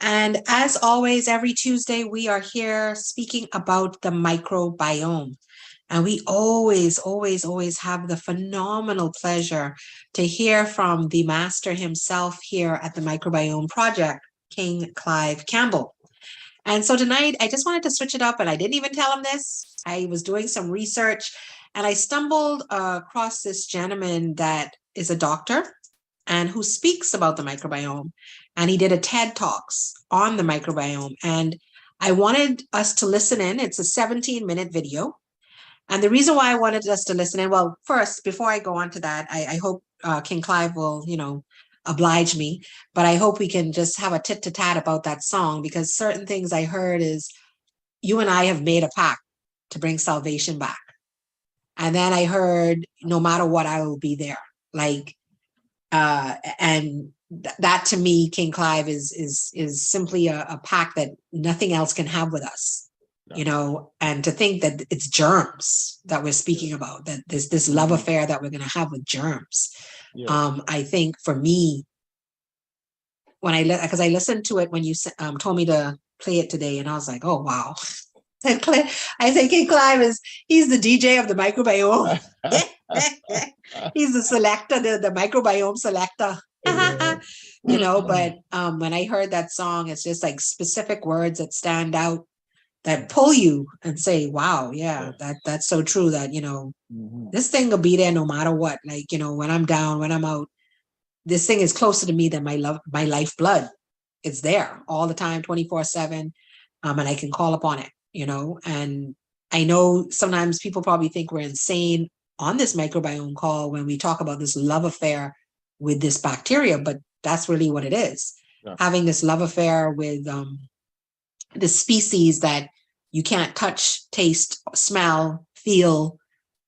And as always, every Tuesday, we are here speaking about the microbiome. And we always have the phenomenal pleasure to hear from the master himself here at the Microbiome Project, King Clive Campbell. And so tonight, I just wanted to switch it up, and I didn't even tell him this. I was doing some research and I stumbled across this gentleman that is a doctor and who speaks about the microbiome. And he did a TED Talks on the microbiome. And I wanted us to listen in. It's a 17-minute video. And the reason why I wanted us to listen in, well, first, before I go on to that, I hope King Clive will, oblige me. But I hope we can just have a tit-to-tat about that song, because certain things I heard is you and I have made a pact to bring salvation back. And then I heard, no matter what, I will be there. And that to me, King Clive is simply a pact that nothing else can have with us. And to think that it's germs that we're speaking about, that there's this love affair that we're going to have with germs. I think for me, because I listened to it when you told me to play it today, and I was like, oh, wow. I think King Clive he's the DJ of the microbiome. He's the selector, the microbiome selector. But when I heard that song, it's just like specific words that stand out, that pull you and say, wow, that's so true, that, this thing will be there no matter what. Like, when I'm down, when I'm out, this thing is closer to me than my lifeblood. It's there all the time, 24/7. And I can call upon it, and I know sometimes people probably think we're insane on this microbiome call when we talk about this love affair with this bacteria, but that's really what it is. Having this love affair with the species that you can't touch, taste, smell, feel,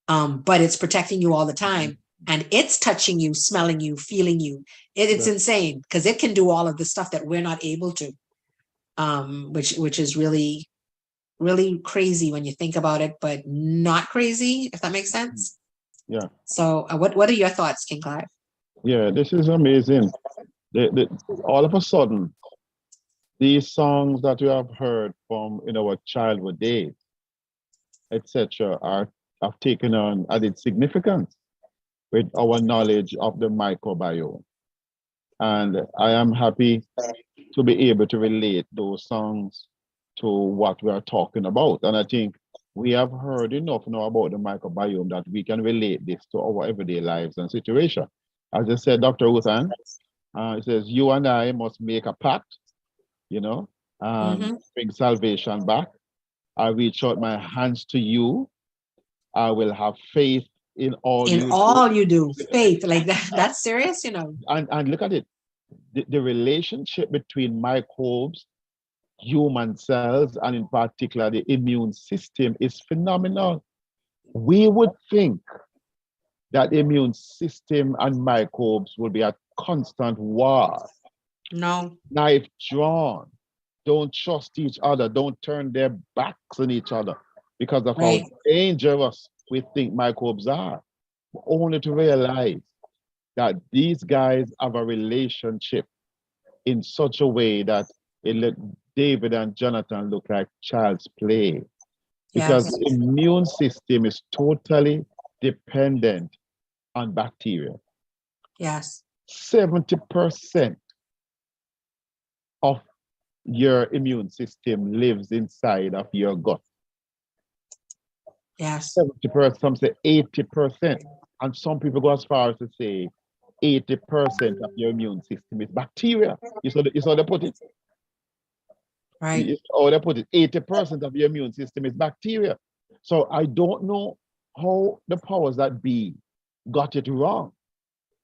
but it's protecting you all the time. And it's touching you, smelling you, feeling you. It's insane, because it can do all of the stuff that we're not able to, which is really, really crazy when you think about it, but not crazy, if that makes sense. Yeah. So what are your thoughts, King Clive? Yeah, this is amazing. All of a sudden, these songs that you have heard from in our childhood days, etc., have taken on added significance with our knowledge of the microbiome. And I am happy to be able to relate those songs to what we are talking about. And I think we have heard enough now about the microbiome that we can relate this to our everyday lives and situation. As I said, Dr. Uthan, it says, you and I must make a pact, bring salvation back. I reach out my hands to you. I will have faith in all you do. Faith, like that. That's serious, And look at it. The relationship between microbes, human cells, and in particular the immune system is phenomenal. We would think that immune system and microbes will be at constant war. No. Knife drawn. Don't trust each other. Don't turn their backs on each other because of how dangerous we think microbes are. Only to realize that these guys have a relationship in such a way that it let David and Jonathan look like child's play. Because the immune system is totally dependent on bacteria. Yes. 70% of your immune system lives inside of your gut. Yes. 70%, some say 80%. And some people go as far as to say 80% of your immune system is bacteria. You saw they put it? Right. They put it, 80% of your immune system is bacteria. So I don't know how the powers that be got it wrong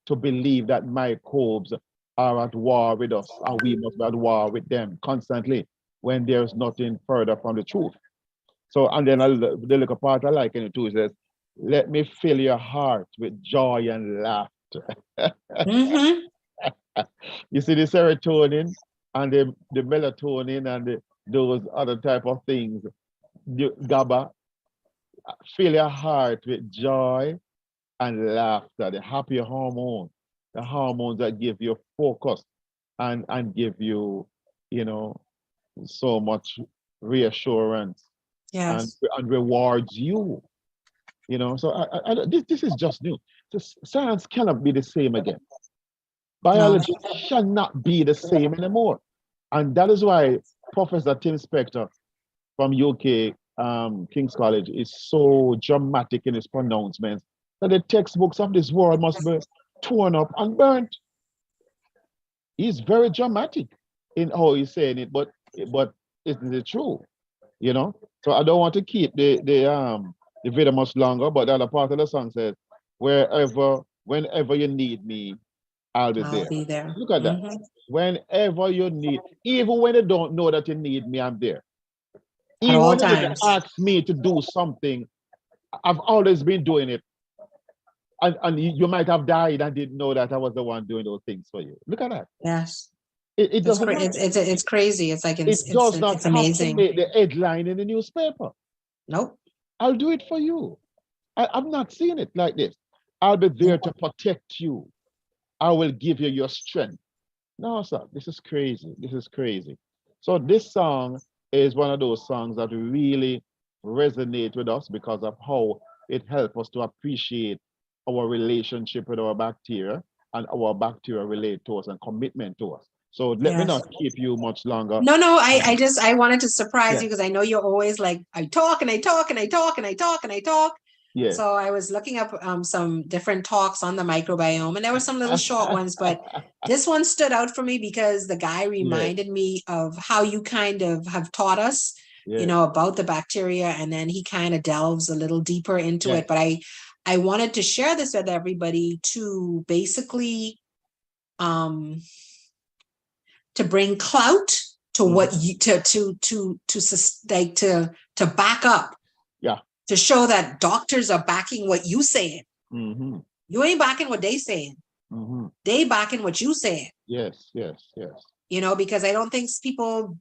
to believe that microbes are at war with us and we must be at war with them constantly when there's nothing further from the truth. So, and then the little part I like in it too says, let me fill your heart with joy and laughter. You see the serotonin and the melatonin and those other type of things, GABA, fill your heart with joy and laughter, the happy hormone, the hormones that give you focus and give you, you know, so much reassurance and Yes. rewards you. So this is just new. Science cannot be the same again. No. Biology shall not be the same anymore. And that is why Professor Tim Spector from UK King's College is so dramatic in his pronouncements that the textbooks of this world must be torn up and burnt. He's very dramatic in how he's saying it, but isn't it true? So I don't want to keep the video much longer, but the other part of the song says, whenever you need me, I'll be I'll there. be there. Look at that. Whenever you need, even when you don't know that you need me, I'm there. At Even all when you need to times. ask me to do something, I've always been doing it. And you might have died and didn't know that I was the one doing those things for you. Look at that. Yes. It doesn't matter. It's crazy. It's like It does not it's have to amazing. make the headline in the newspaper. Nope. I'll do it for you. I'm not seeing it like this. I'll be there to protect you. I will give you your strength. No, sir, this is crazy. This is crazy. So this song is one of those songs that really resonate with us because of how it helps us to appreciate our relationship with our bacteria and our bacteria relate to us and commitment to us. So let me Yes. not keep you much longer. No, I wanted to surprise Yeah. you because I know you're always like, I talk and I talk and I talk and I talk and I talk. Yeah. So I was looking up some different talks on the microbiome, and there were some little short ones, but this one stood out for me because the guy reminded me of how you kind of have taught us, about the bacteria, and then he kind of delves a little deeper into it. But I wanted to share this with everybody to basically to bring clout to what you to back up. Yeah. To show that doctors are backing what you saying. Mm-hmm. You ain't backing what they saying. Mm-hmm. They backing what you saying. Yes. Because I don't think people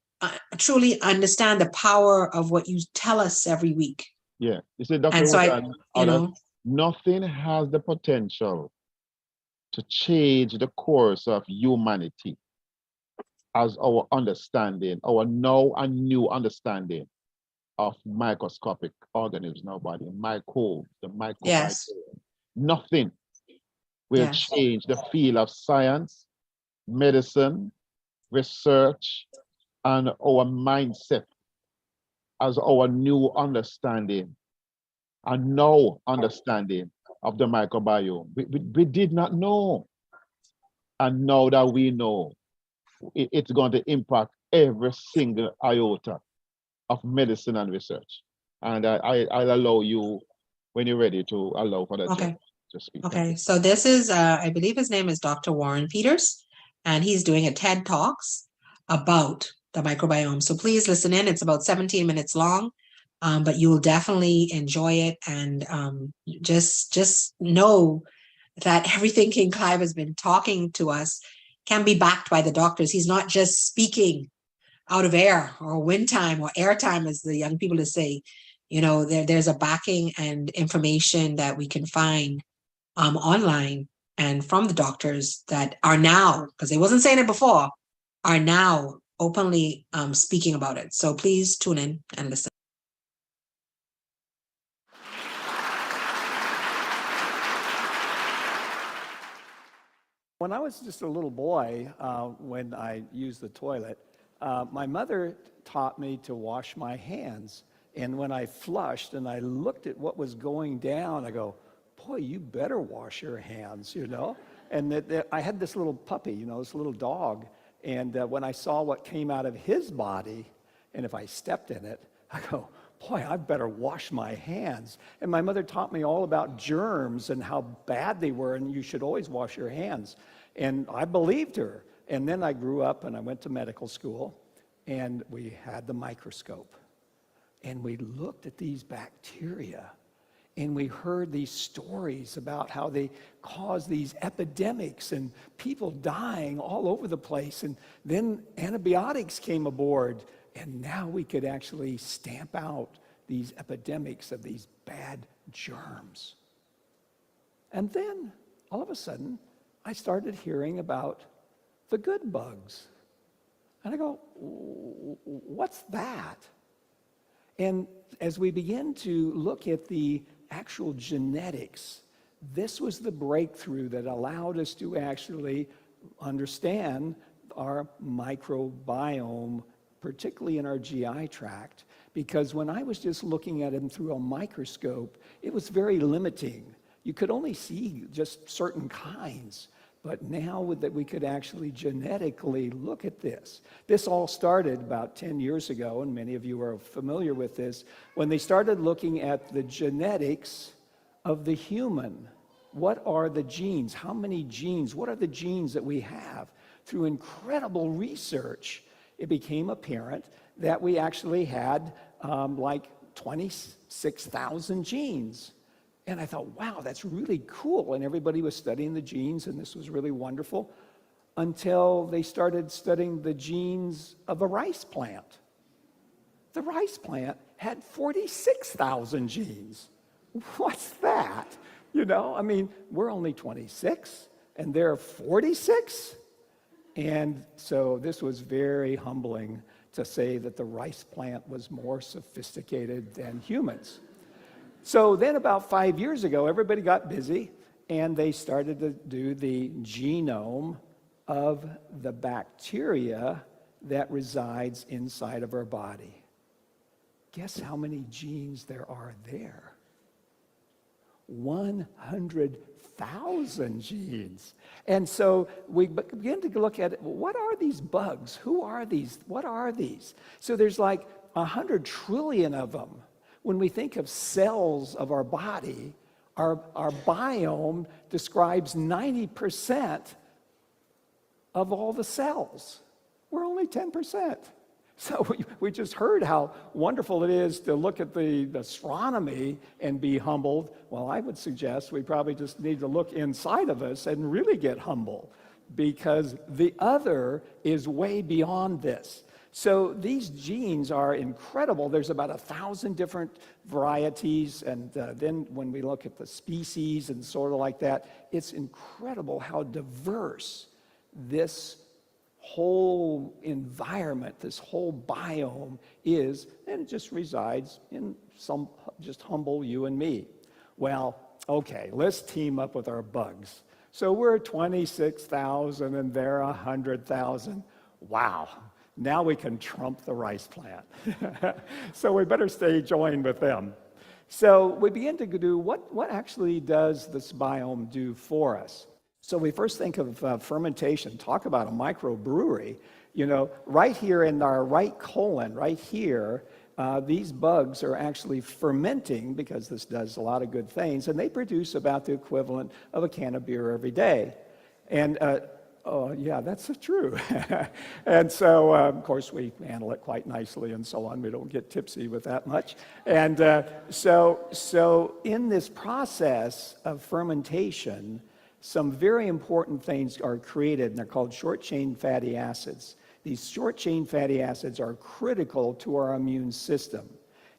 truly understand the power of what you tell us every week. Yeah. You see, Dr. And so nothing has the potential to change the course of humanity as our understanding, our now and new understanding of microscopic organisms in our body, microbes, the microbiome. Yes. Nothing will change the field of science, medicine, research, and our mindset as our new understanding and now understanding of the microbiome. We did not know. And now that we know, it's going to impact every single iota of medicine and research. And I'll allow you, when you're ready, to allow for that to speak. Okay, so this is, I believe his name is Dr. Warren Peters, and he's doing a TED Talks about the microbiome. So please listen in. It's about 17 minutes long, but you will definitely enjoy it. And just know that everything King Clive has been talking to us can be backed by the doctors. He's not just speaking out of air or wind time or air time, as the young people say. There's a backing and information that we can find online and from the doctors that are now, because they wasn't saying it before, are now openly speaking about it. So please tune in and listen. When I was just a little boy, when I used the toilet, my mother taught me to wash my hands. And when I flushed and I looked at what was going down, I go, boy, you better wash your hands, And I had this little puppy, this little dog. And when I saw what came out of his body, and if I stepped in it, I go, boy, I better wash my hands. And my mother taught me all about germs and how bad they were, and you should always wash your hands. And I believed her. And then I grew up and I went to medical school, and we had the microscope. And we looked at these bacteria, and we heard these stories about how they cause these epidemics and people dying all over the place. And then antibiotics came aboard, and now we could actually stamp out these epidemics of these bad germs. And then, all of a sudden, I started hearing about the good bugs. And I go, what's that? And as we begin to look at the actual genetics, this was the breakthrough that allowed us to actually understand our microbiome, particularly in our GI tract. Because when I was just looking at them through a microscope, it was very limiting. You could only see just certain kinds. But now that we could actually genetically look at this. This all started about 10 years ago, and many of you are familiar with this, when they started looking at the genetics of the human. What are the genes? How many genes? What are the genes that we have? Through incredible research, it became apparent that we actually had like 26,000 genes. And I thought, wow, that's really cool. And everybody was studying the genes, and this was really wonderful, until they started studying the genes of a rice plant. The rice plant had 46,000 genes. What's that? You know, I mean, we're only 26, and they're 46? And so this was very humbling to say that the rice plant was more sophisticated than humans. So then about 5 years ago, everybody got busy, and they started to do the genome of the bacteria that resides inside of our body. Guess how many genes there are there? 100,000 genes. And so we begin to look at, what are these bugs? Who are these? What are these? So there's like 100 trillion of them. When we think of cells of our body, our biome describes 90% of all the cells. We're only 10%. So we just heard how wonderful it is to look at the astronomy and be humbled. Well, I would suggest we probably just need to look inside of us and really get humble, because the other is way beyond this. So these genes are incredible. There's about 1,000 different varieties, and then when we look at the species and sort of like that, it's incredible how diverse this whole environment, this whole biome is, and it just resides in some just humble you and me. Well, okay, let's team up with our bugs. So we're 26,000 and they're 100,000. Wow. Now we can trump the rice plant. So we better stay joined with them. So we begin to do, what actually does this biome do for us? So we first think of fermentation. Talk about a microbrewery. You know, right here in our right colon, right here, these bugs are actually fermenting, because this does a lot of good things, and they produce about the equivalent of a can of beer every day. And oh, yeah, that's true. And so, of course, we handle it quite nicely and so on. We don't get tipsy with that much. And so in this process of fermentation, some very important things are created, and they're called short-chain fatty acids. These short-chain fatty acids are critical to our immune system.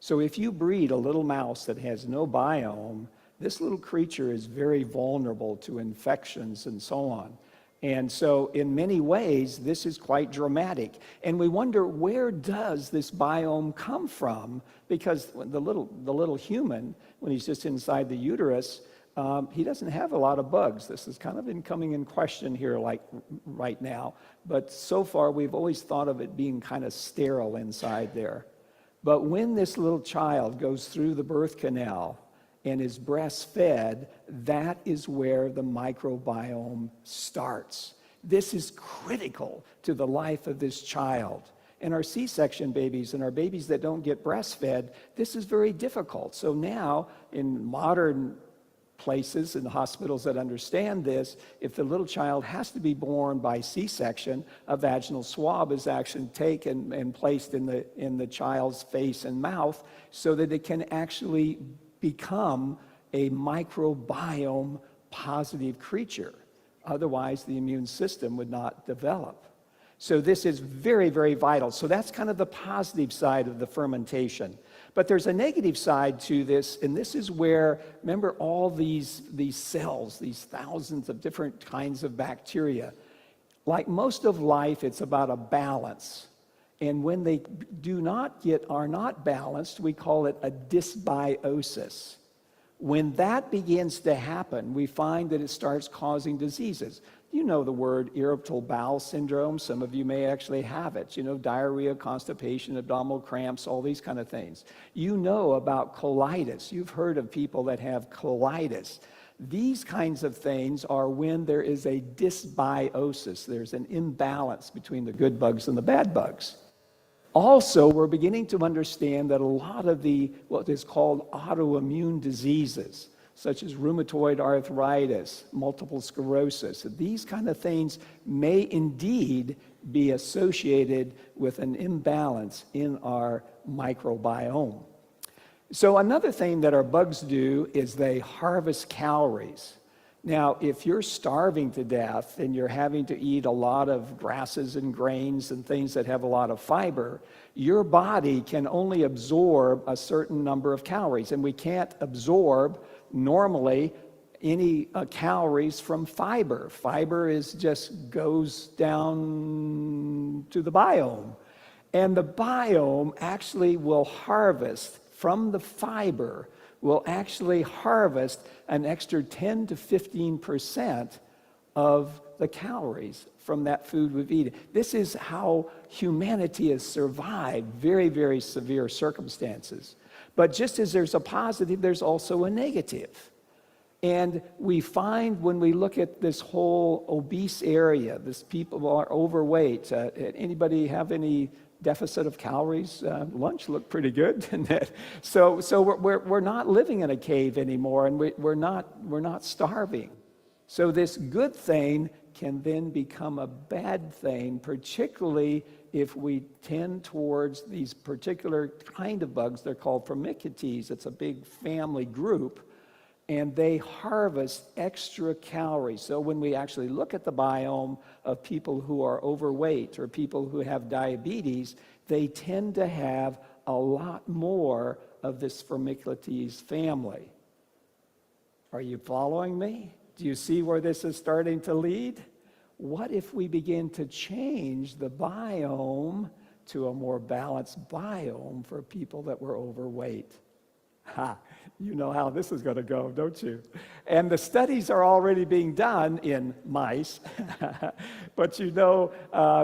So if you breed a little mouse that has no biome, this little creature is very vulnerable to infections and so on. And so in many ways, this is quite dramatic. And we wonder, where does this biome come from? Because the little human, when he's just inside the uterus, he doesn't have a lot of bugs. This is kind of coming in question here, like right now. But so far, we've always thought of it being kind of sterile inside there. But when this little child goes through the birth canal and is breastfed, that is where the microbiome starts. This is critical to the life of this child. And our C-section babies and our babies that don't get breastfed, this is very difficult. So now, in modern places, in the hospitals that understand this, if the little child has to be born by C-section, a vaginal swab is actually taken and placed in the child's face and mouth so that it can actually become a microbiome positive creature. Otherwise, the immune system would not develop. So this is very, very vital. So that's kind of the positive side of the fermentation. But there's a negative side to this, and this is where, remember all these cells, these thousands of different kinds of bacteria, Like most of life, it's about a balance. And when they are not balanced, we call it a dysbiosis. When that begins to happen, we find that it starts causing diseases. You know the word irritable bowel syndrome. Some of you may actually have it. You know, diarrhea, constipation, abdominal cramps, all these kind of things. You know about colitis. You've heard of people that have colitis. These kinds of things are when there is a dysbiosis. There's an imbalance between the good bugs and the bad bugs. Also, we're beginning to understand that a lot of what is called autoimmune diseases, such as rheumatoid arthritis, multiple sclerosis, these kind of things may indeed be associated with an imbalance in our microbiome. So another thing that our bugs do is they harvest calories. Now, if you're starving to death and you're having to eat a lot of grasses and grains and things that have a lot of fiber, your body can only absorb a certain number of calories. And we can't absorb normally any calories from fiber. Fiber just goes down to the biome. And the biome actually will harvest from the fiber, will actually harvest an extra 10 to 15% of the calories from that food we've eaten. This is how humanity has survived very, very severe circumstances. But just as there's a positive, there's also a negative. And we find when we look at this whole obese area, this people are overweight. Anybody have any deficit of calories? Lunch looked pretty good, didn't it? So we're not living in a cave anymore, and we're not starving. So this good thing can then become a bad thing, particularly if we tend towards these particular kind of bugs. They're called Firmicutes. It's a big family group, and they harvest extra calories. So when we actually look at the biome of people who are overweight or people who have diabetes, they tend to have a lot more of this Firmicutes family. Are you following me? Do you see where this is starting to lead? What if we begin to change the biome to a more balanced biome for people that were overweight? Ha! You know how this is going to go, don't you? And the studies are already being done in mice, but you know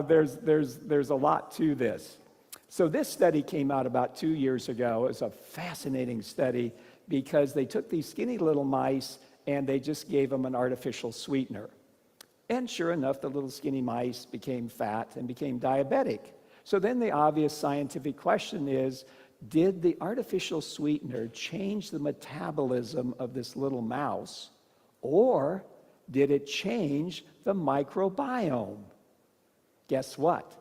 there's a lot to this. So this study came out about 2 years ago. It was a fascinating study because they took these skinny little mice and they just gave them an artificial sweetener. And sure enough, the little skinny mice became fat and became diabetic. So then the obvious scientific question is, did the artificial sweetener change the metabolism of this little mouse, or did it change the microbiome? Guess what?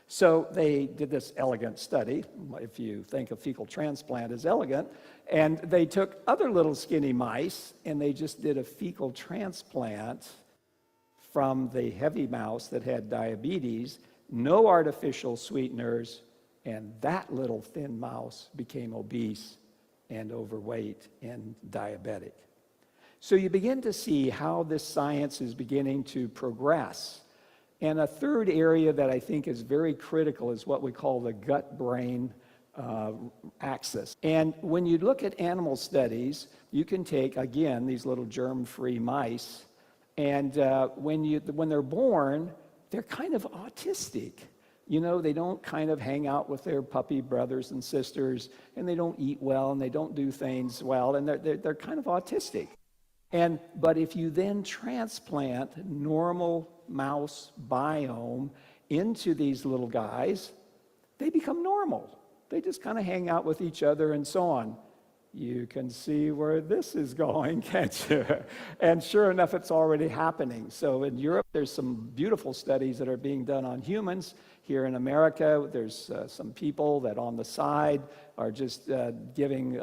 So they did this elegant study, if you think a fecal transplant is elegant, and they took other little skinny mice and they just did a fecal transplant from the heavy mouse that had diabetes, no artificial sweeteners, and that little thin mouse became obese and overweight and diabetic. So you begin to see how this science is beginning to progress. And a third area that I think is very critical is what we call the gut-brain axis. And when you look at animal studies, you can take, again, these little germ-free mice, and when they're born, they're kind of autistic. You know, they don't kind of hang out with their puppy brothers and sisters, and they don't eat well, and they don't do things well, and they're kind of autistic. But if you then transplant normal mouse biome into these little guys, they become normal. They just kind of hang out with each other and so on. You can see where this is going, can't you? And sure enough, it's already happening. So in Europe, there's some beautiful studies that are being done on humans. Here in America, there's some people that on the side are just giving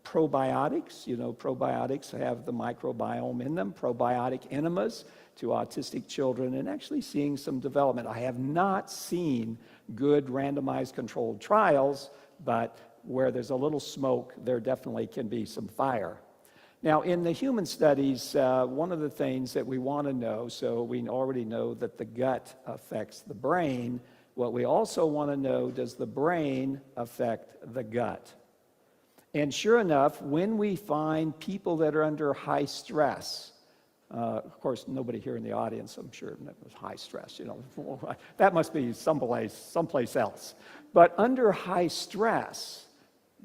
probiotics. You know, probiotics have the microbiome in them, probiotic enemas to autistic children, and actually seeing some development. I have not seen good randomized controlled trials, but where there's a little smoke, there definitely can be some fire. Now, in the human studies, one of the things that we want to know, so we already know that the gut affects the brain. What we also want to know, does the brain affect the gut? And sure enough, when we find people that are under high stress, of course, nobody here in the audience, I'm sure, was high stress. That must be someplace else. But under high stress,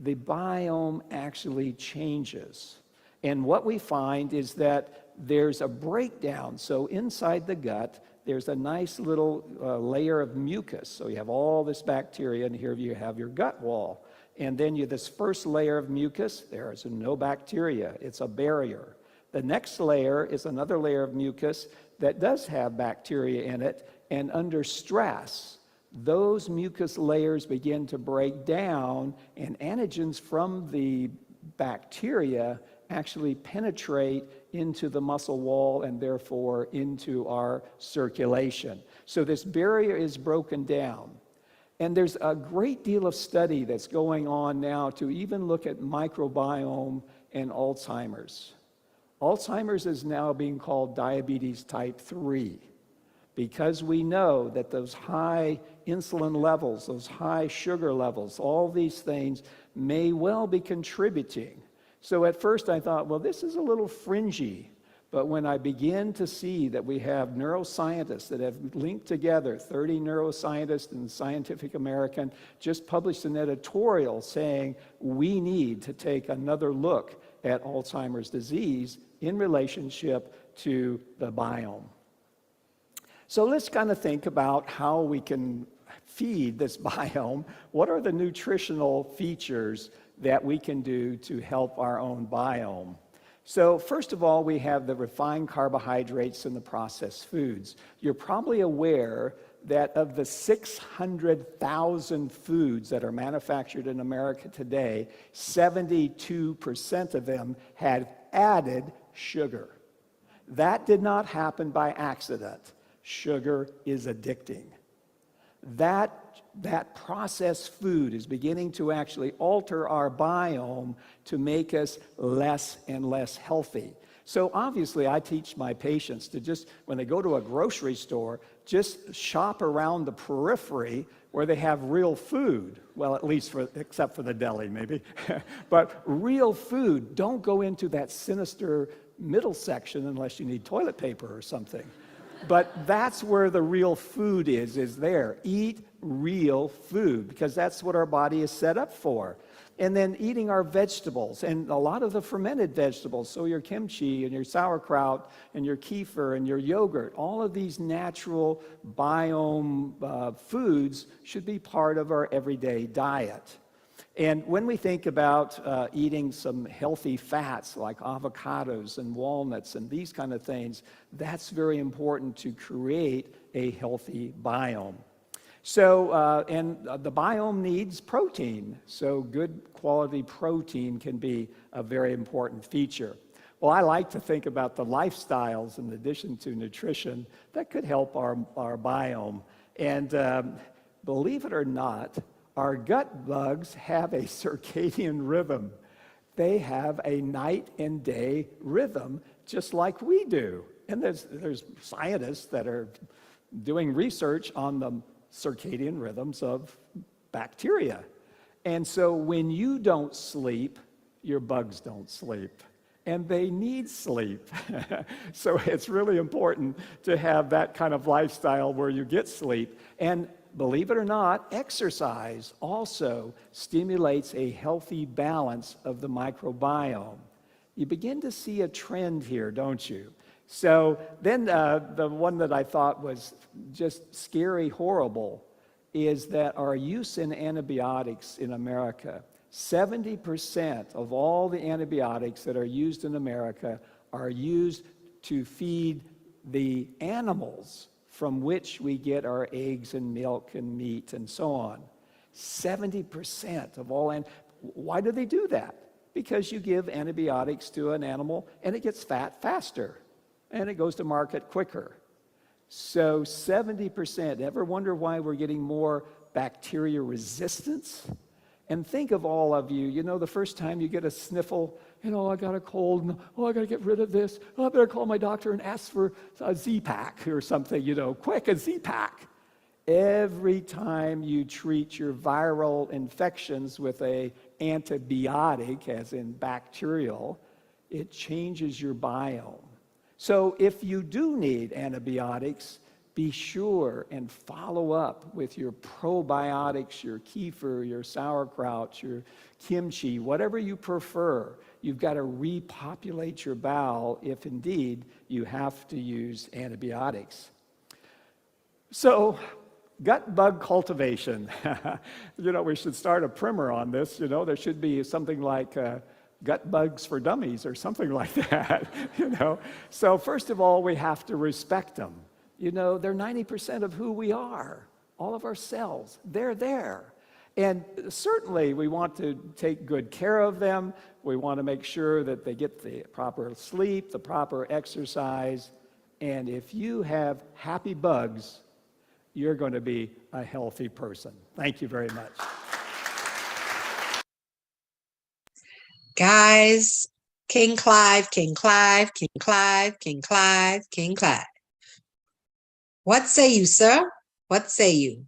the biome actually changes. And what we find is that there's a breakdown. So inside the gut, there's a nice little layer of mucus. So you have all this bacteria, and here you have your gut wall. And then you this first layer of mucus, there is no bacteria. It's a barrier. The next layer is another layer of mucus that does have bacteria in it, and under stress, those mucus layers begin to break down, and antigens from the bacteria actually penetrate into the muscle wall and therefore into our circulation. So this barrier is broken down. And there's a great deal of study that's going on now to even look at microbiome and Alzheimer's. Alzheimer's is now being called diabetes type 3 because we know that those high insulin levels, those high sugar levels, all these things may well be contributing. So at first I thought, well, this is a little fringy. But when I begin to see that we have neuroscientists that have linked together, 30 neuroscientists in Scientific American just published an editorial saying we need to take another look at Alzheimer's disease in relationship to the biome. So let's kind of think about how we can feed this biome. What are the nutritional features that we can do to help our own biome? So first of all, we have the refined carbohydrates and the processed foods. You're probably aware that of the 600,000 foods that are manufactured in America today, 72% of them had added sugar. That did not happen by accident. Sugar is addicting. That processed food is beginning to actually alter our biome to make us less and less healthy. So obviously I teach my patients to just, when they go to a grocery store, just shop around the periphery where they have real food. Well, at least except for the deli maybe. But real food. Don't go into that sinister middle section unless you need toilet paper or something. But that's where the real food is there. Eat real food, because that's what our body is set up for. And then eating our vegetables, and a lot of the fermented vegetables, so your kimchi and your sauerkraut and your kefir and your yogurt, all of these natural biome foods should be part of our everyday diet. And when we think about eating some healthy fats like avocados and walnuts and these kind of things, that's very important to create a healthy biome. So, and the biome needs protein, so good quality protein can be a very important feature. Well, I like to think about the lifestyles in addition to nutrition that could help our biome. And believe it or not, our gut bugs have a circadian rhythm. They have a night and day rhythm just like we do. And there's scientists that are doing research on the circadian rhythms of bacteria. And so when you don't sleep, your bugs don't sleep. And they need sleep. So it's really important to have that kind of lifestyle where you get sleep. And believe it or not, exercise also stimulates a healthy balance of the microbiome. You begin to see a trend here, don't you? So then the one that I thought was just scary, horrible, is that our use in antibiotics in America, 70% of all the antibiotics that are used in America are used to feed the animals from which we get our eggs and milk and meat and so on. 70% of all, and why do they do that? Because you give antibiotics to an animal and it gets fat faster and it goes to market quicker. So 70%, ever wonder why we're getting more bacteria resistance? And think of all of you, you know, the first time you get a sniffle, you know, I got a cold, and, oh, I got to get rid of this. Oh, I better call my doctor and ask for a Z-Pack or something, you know, quick, a Z-Pack. Every time you treat your viral infections with a antibiotic, as in bacterial, it changes your biome. So if you do need antibiotics, be sure and follow up with your probiotics, your kefir, your sauerkraut, your kimchi, whatever you prefer. You've got to repopulate your bowel if indeed you have to use antibiotics. So, gut bug cultivation. You know, we should start a primer on this. You know, there should be something like gut bugs for dummies or something like that, you know. So first of all, we have to respect them. You know, they're 90% of who we are. All of our cells, they're there. And certainly we want to take good care of them. We want to make sure that they get the proper sleep, the proper exercise. And if you have happy bugs, you're going to be a healthy person. Thank you very much. Guys, King Clive, King Clive, King Clive, King Clive, King Clive. What say you, sir? What say you?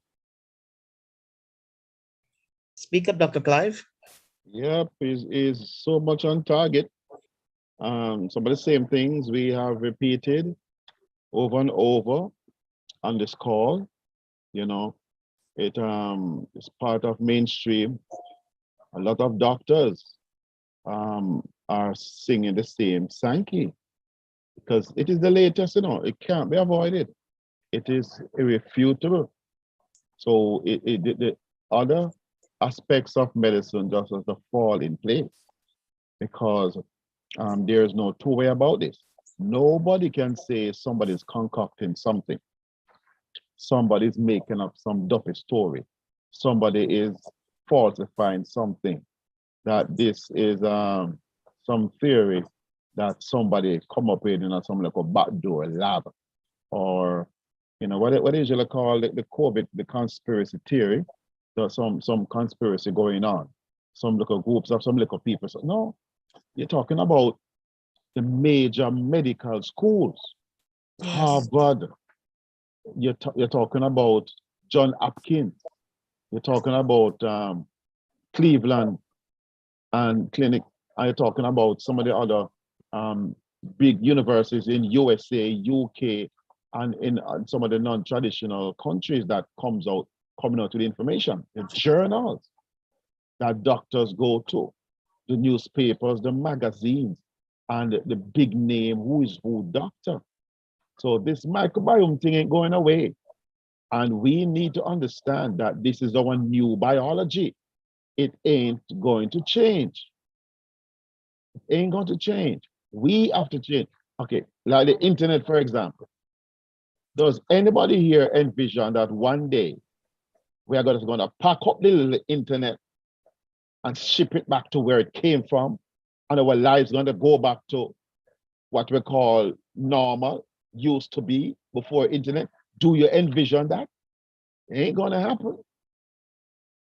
Speak up, Dr. Clive. Yep, is so much on target. Some of the same things we have repeated over and over on this call. You know, it is part of mainstream. A lot of doctors are singing the same Sankey because it is the latest, you know, it can't be avoided. It is irrefutable. So the other aspects of medicine just have to fall in place because there's no two way about this. Nobody can say somebody's concocting something. Somebody's making up some duffy story. Somebody is falsifying something. That this is some theory that somebody come up with in some like a backdoor lab, or you know what they usually call the COVID, the conspiracy theory. There's some conspiracy going on. Some little groups of some little people. So no, you're talking about the major medical schools, Yes. Harvard. You're talking about John Hopkins. You're talking about Cleveland and Clinic. And you're talking about some of the other big universities in USA, UK, and in some of the non-traditional countries that coming out with the information. The journals that doctors go to, the newspapers, the magazines, and the big name who is who doctor. So this microbiome thing ain't going away. And we need to understand that this is our new biology. It ain't going to change. It ain't going to change. We have to change. Okay, like the internet, for example. Does anybody here envision that one day we are going to pack up the little internet and ship it back to where it came from, and our lives going to go back to what we call normal, used to be before internet? Do you envision that? It ain't going to happen.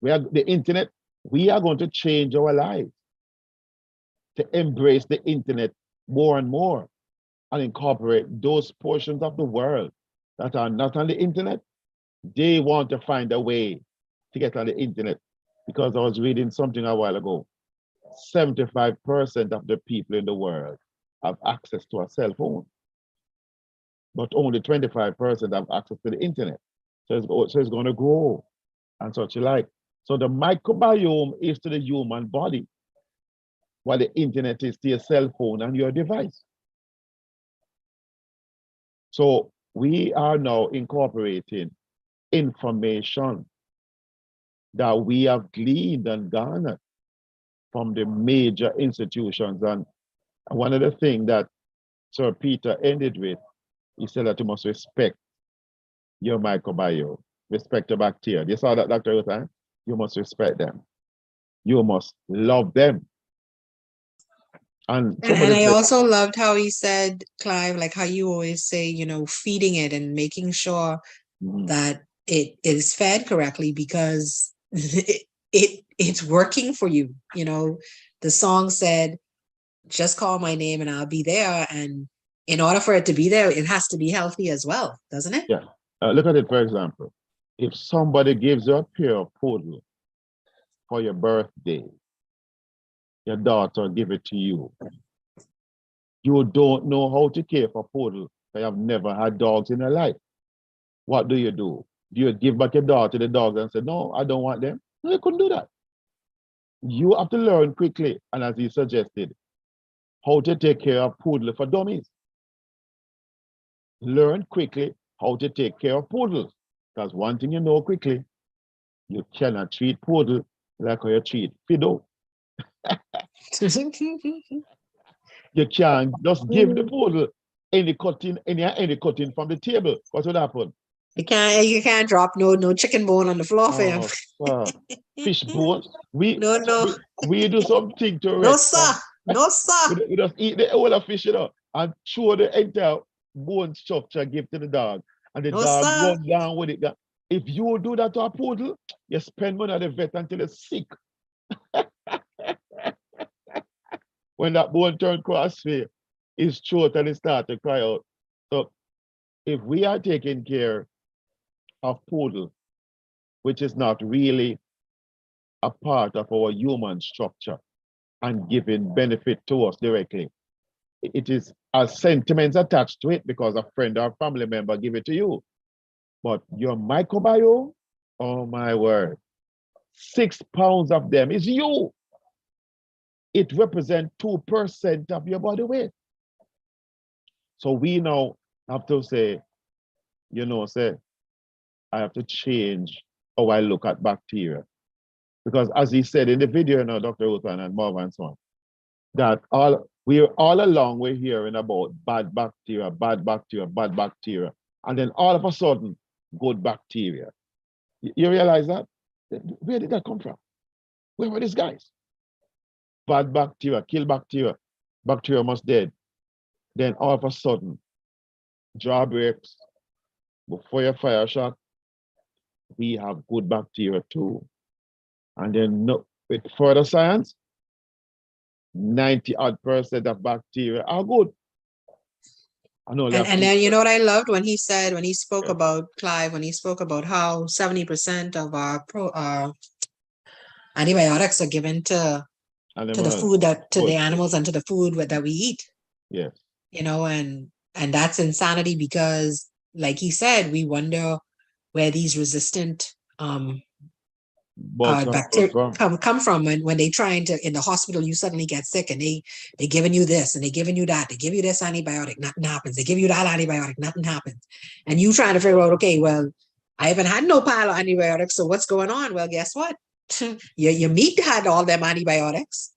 The internet, we are going to change our lives to embrace the internet more and more and incorporate those portions of the world that are not on the internet. They want to find a way to get on the internet, because I was reading something a while ago. 75% of the people in the world have access to a cell phone, but only 25% have access to the internet. So it's going to grow and such like. So the microbiome is to the human body what the internet is to your cell phone and your device. So we are now incorporating information that we have gleaned and garnered from the major institutions. And one of the things that Sir Peter ended with, he said that you must respect your microbiome, respect the bacteria. You saw that, Dr. Rutan? You must respect them. You must love them. And I also loved how he said, Clive, like how you always say, you know, feeding it and making sure that it is fed correctly, because it's working for you. You know, the song said, just call my name and I'll be there. And in order for it to be there, it has to be healthy as well, doesn't it? Yeah. Look at it, for example. If somebody gives you a pair of poodle for your birthday, your daughter give it to you. You don't know how to care for poodle. You have never had dogs in your life. What do? Do you give back your dog to the dogs and say, no, I don't want them? No, you couldn't do that. You have to learn quickly, and as he suggested, how to take care of poodle for dummies. Learn quickly how to take care of poodles. Because one thing you know quickly, you cannot treat poodle like how you treat fido. You can't just give the poodle any cutting from the table. What would happen? You can't drop no chicken bone on the floor for him. Fish bone. No. We do something to No, Rex. sir. No, sir. We just eat the whole of fish, and throw the entire bone structure, give to the dog. And the No, dog sir. run down with it. If you do that to a poodle, you spend money at the vet until it's sick. When that bone turn crossfade, his throat and he start to cry out. So if we are taking care of poodle, which is not really a part of our human structure and giving benefit to us directly, it is as sentiments attached to it because a friend or family member give it to you. But your microbiome, oh my word, 6 pounds of them is you. It represents 2% of your body weight. So we now have to say, I have to change how I look at bacteria. Because as he said in the video, Dr. Uthan and Marv and so on, that all along we're hearing about bad bacteria, bad bacteria, bad bacteria. And then all of a sudden, good bacteria. You realize that? Where did that come from? Where were these guys? Bad bacteria, kill bacteria, bacteria must dead. Then all of a sudden, jaw breaks, before your fire shot, we have good bacteria too. And then with further science, 90% of bacteria are good. And then you know what I loved when he spoke about Clive, when he spoke about how 70% of our antibiotics are given to the food to the animals and to the food that we eat. Yes. And that's insanity because, like he said, we wonder where these resistant bacteria come from when they trying to in the hospital. You suddenly get sick and they giving you this and they giving you that. They give you this antibiotic, nothing happens. They give you that antibiotic, nothing happens. And you trying to figure out, okay, well, I haven't had no pile of antibiotics, so what's going on? Well, guess what? your meat had all them antibiotics.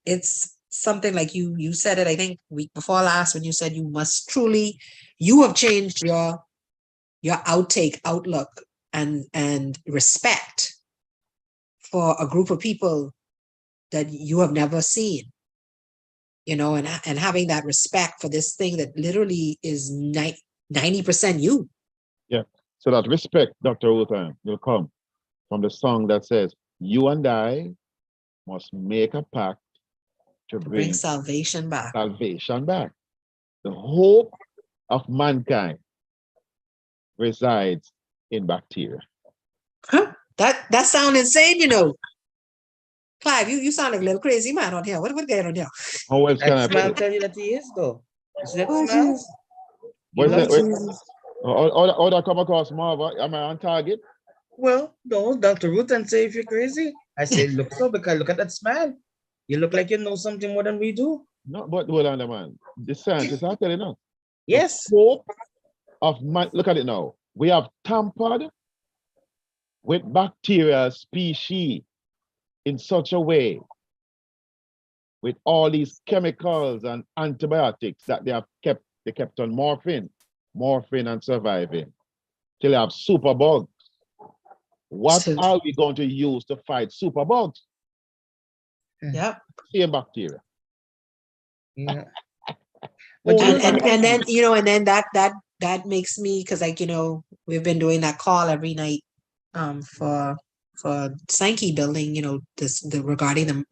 It's something like you said it, I think week before last, when you said you have changed your outlook and respect for a group of people that you have never seen, and having that respect for this thing that literally is 90% you. Yeah. So that respect, Dr. Uthan, will come from the song that says, you and I must make a pact to bring salvation back. The hope of mankind resides in bacteria. Huh? That sounds insane, Clive, you sound like a little crazy man on here. What going on here? How else can I put it? Tell you that he is, though. Is that How I come across Marva? Am I on target? Well, no, Dr. Ruth and say if you're crazy. I say, look at that smile. You look like you know something more than we do. No, but hold on, man. The scientists are telling us. Yes. The hope of man. Look at it now. We have tampered with bacteria species in such a way with all these chemicals and antibiotics that they kept on morphine and surviving till they have superbugs. What are we going to use to fight superbugs? Yep. Same bacteria. Yeah. and then that makes me, because we've been doing that call every night for Sankey building, the regarding the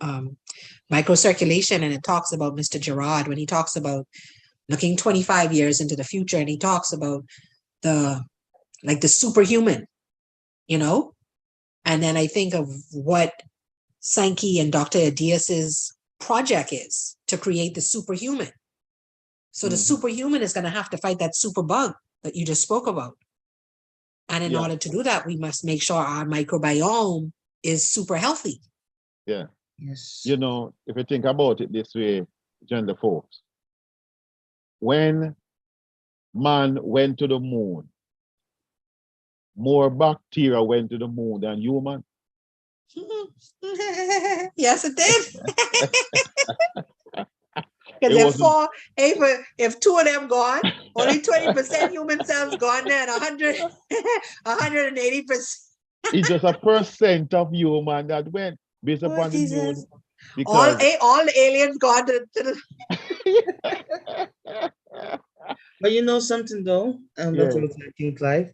microcirculation, and it talks about Mr. Gerard when he talks about looking 25 years into the future, and he talks about the superhuman, and then I think of what Sankey and Dr. Adias's project is to create the superhuman. So the superhuman is going to have to fight that super bug that you just spoke about. And in order to do that, we must make sure our microbiome is super healthy. Yeah. Yes. If you think about it this way, gender folks, when man went to the moon, more bacteria went to the moon than human. Yes, it did. Because if two of them gone, only 20% human cells gone, then 180%. It's just a percent of human that went based upon the moon. All the aliens gone to the But you know something though, Dr. King Clive,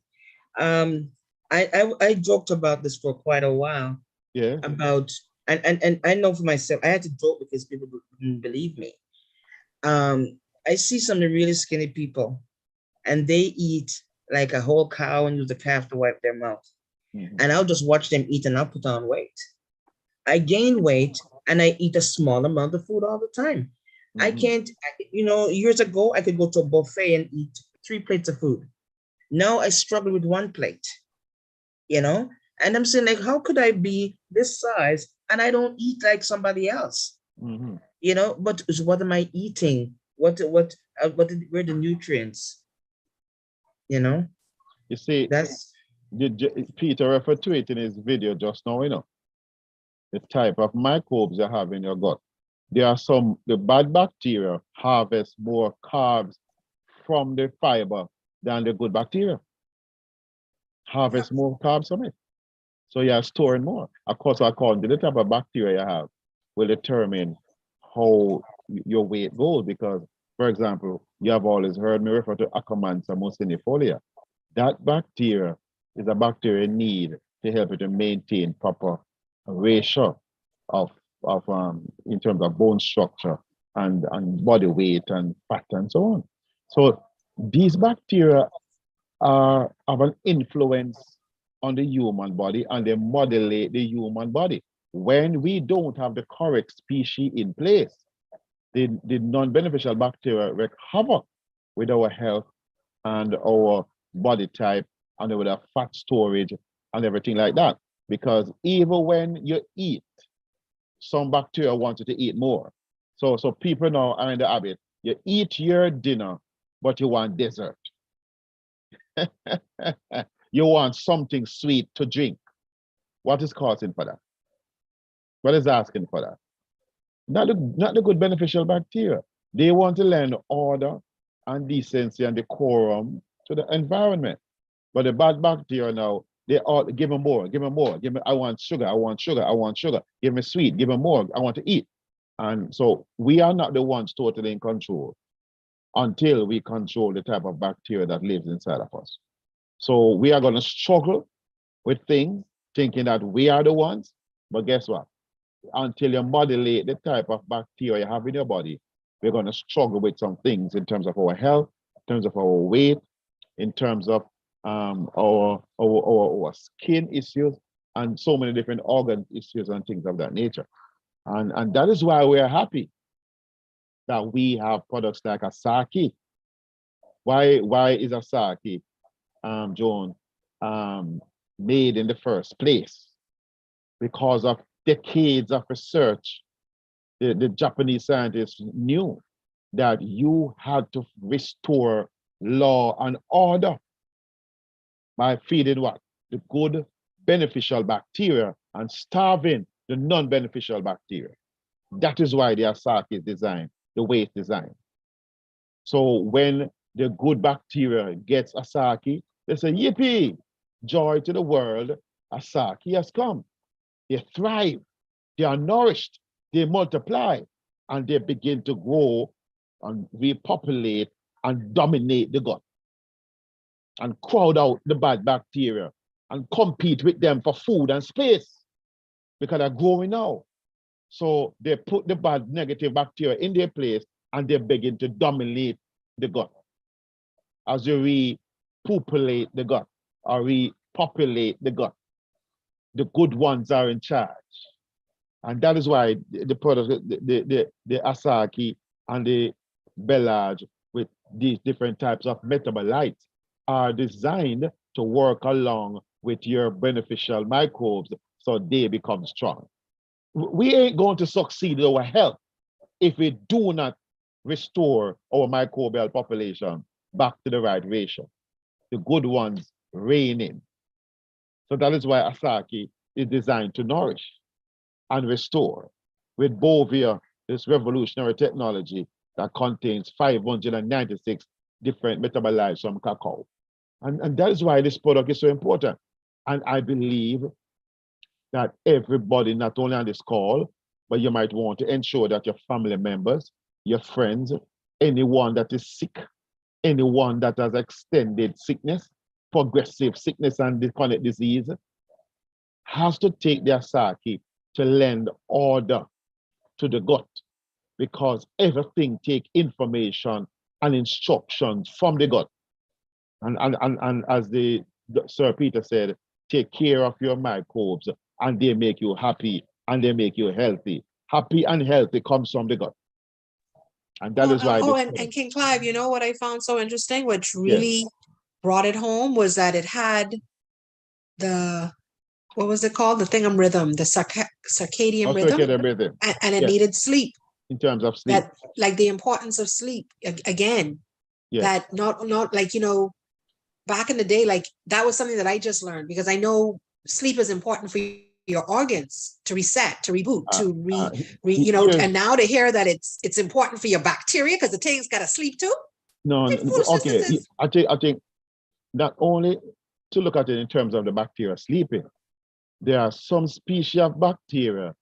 I joked about this for quite a while. Yeah. About and I know for myself, I had to joke because people didn't believe me. I see some really skinny people, and they eat like a whole cow and use the calf to wipe their mouth. And I'll just watch them eat, and I'll put on weight. I gain weight, and I eat a small amount of food all the time. I can't, years ago, I could go to a buffet and eat 3 plates of food. Now I struggle with 1 plate, and I'm saying, like, how could I be this size and I don't eat like somebody else? But what am I eating? Where the nutrients? You see, that's Peter referred to it in his video just now, the type of microbes you have in your gut. There are the bad bacteria harvest more carbs from the fiber than the good bacteria. Harvest more carbs from it. So you're storing more. Of course, according to the type of bacteria you have, will determine how your weight goes. Because, for example, you have always heard me refer to Akkermansia mucinifolia. That bacteria is a bacteria need to help you to maintain proper ratio of in terms of bone structure and body weight and fat and so on. So these bacteria have an influence on the human body, and they modulate the human body. When we don't have the correct species in place, the non-beneficial bacteria wreak havoc with our health and our body type and with our fat storage and everything like that. Because even when you eat, some bacteria want you to eat more. So people now are in the habit, you eat your dinner, but you want dessert. You want something sweet to drink. What is causing for that? What is asking for that? Not the good beneficial bacteria. They want to lend order and decency and decorum to the environment. But the bad bacteria now, they all give me more, give me more, give me, I want sugar, I want sugar, I want sugar, give me sweet, give me more, I want to eat. And so we are not the ones totally in control until we control the type of bacteria that lives inside of us. So we are going to struggle with things, thinking that we are the ones, but guess what? Until you modulate the type of bacteria you have in your body, we're going to struggle with some things in terms of our health, in terms of our weight, in terms of our skin issues, and so many different organ issues and things of that nature. And that is why we are happy that we have products like Asaki. Why is Asaki, Joan, made in the first place? Because of decades of research, the Japanese scientists knew that you had to restore law and order by feeding what? The good beneficial bacteria and starving the non-beneficial bacteria. That is why the Asaki is designed the way it's designed. So when the good bacteria gets Asaki, they say, yippee, joy to the world, Asaki has come. They thrive, they are nourished, they multiply, and they begin to grow and repopulate and dominate the gut and crowd out the bad bacteria and compete with them for food and space because they're growing now. So they put the bad negative bacteria in their place and they begin to dominate the gut. As you repopulate the gut or repopulate the gut, the good ones are in charge. And that is why the products, the Asaki and the Bellage with these different types of metabolites are designed to work along with your beneficial microbes so they become strong. We ain't going to succeed in our health if we do not restore our microbial population back to the right ratio. The good ones reigning. So that is why Asaki is designed to nourish and restore with Bovia, this revolutionary technology that contains 596 different metabolites from cacao. And that is why this product is so important. And I believe that everybody, not only on this call, but you might want to ensure that your family members, your friends, anyone that is sick, anyone that has extended sickness, progressive sickness and chronic disease, has to take the Asaki to lend order to the gut, because everything take information and instructions from the gut. And as the Sir Peter said, take care of your microbes and they make you happy and they make you healthy. Happy and healthy comes from the gut. And that is why. And King Clive, you know what I found so interesting, which really brought it home, was that it had the, what was it called? The thingam rhythm, the circadian rhythm. Circadian rhythm. And it needed sleep. In terms of sleep. That, like the importance of sleep, again, that not like, you know, back in the day, like that was something that I just learned, because I know sleep is important for your organs to reset, to reboot, you know, and now to hear that it's important for your bacteria because the thing's got to sleep too. No, okay. I think not only to look at it in terms of the bacteria sleeping, there are some species of bacteria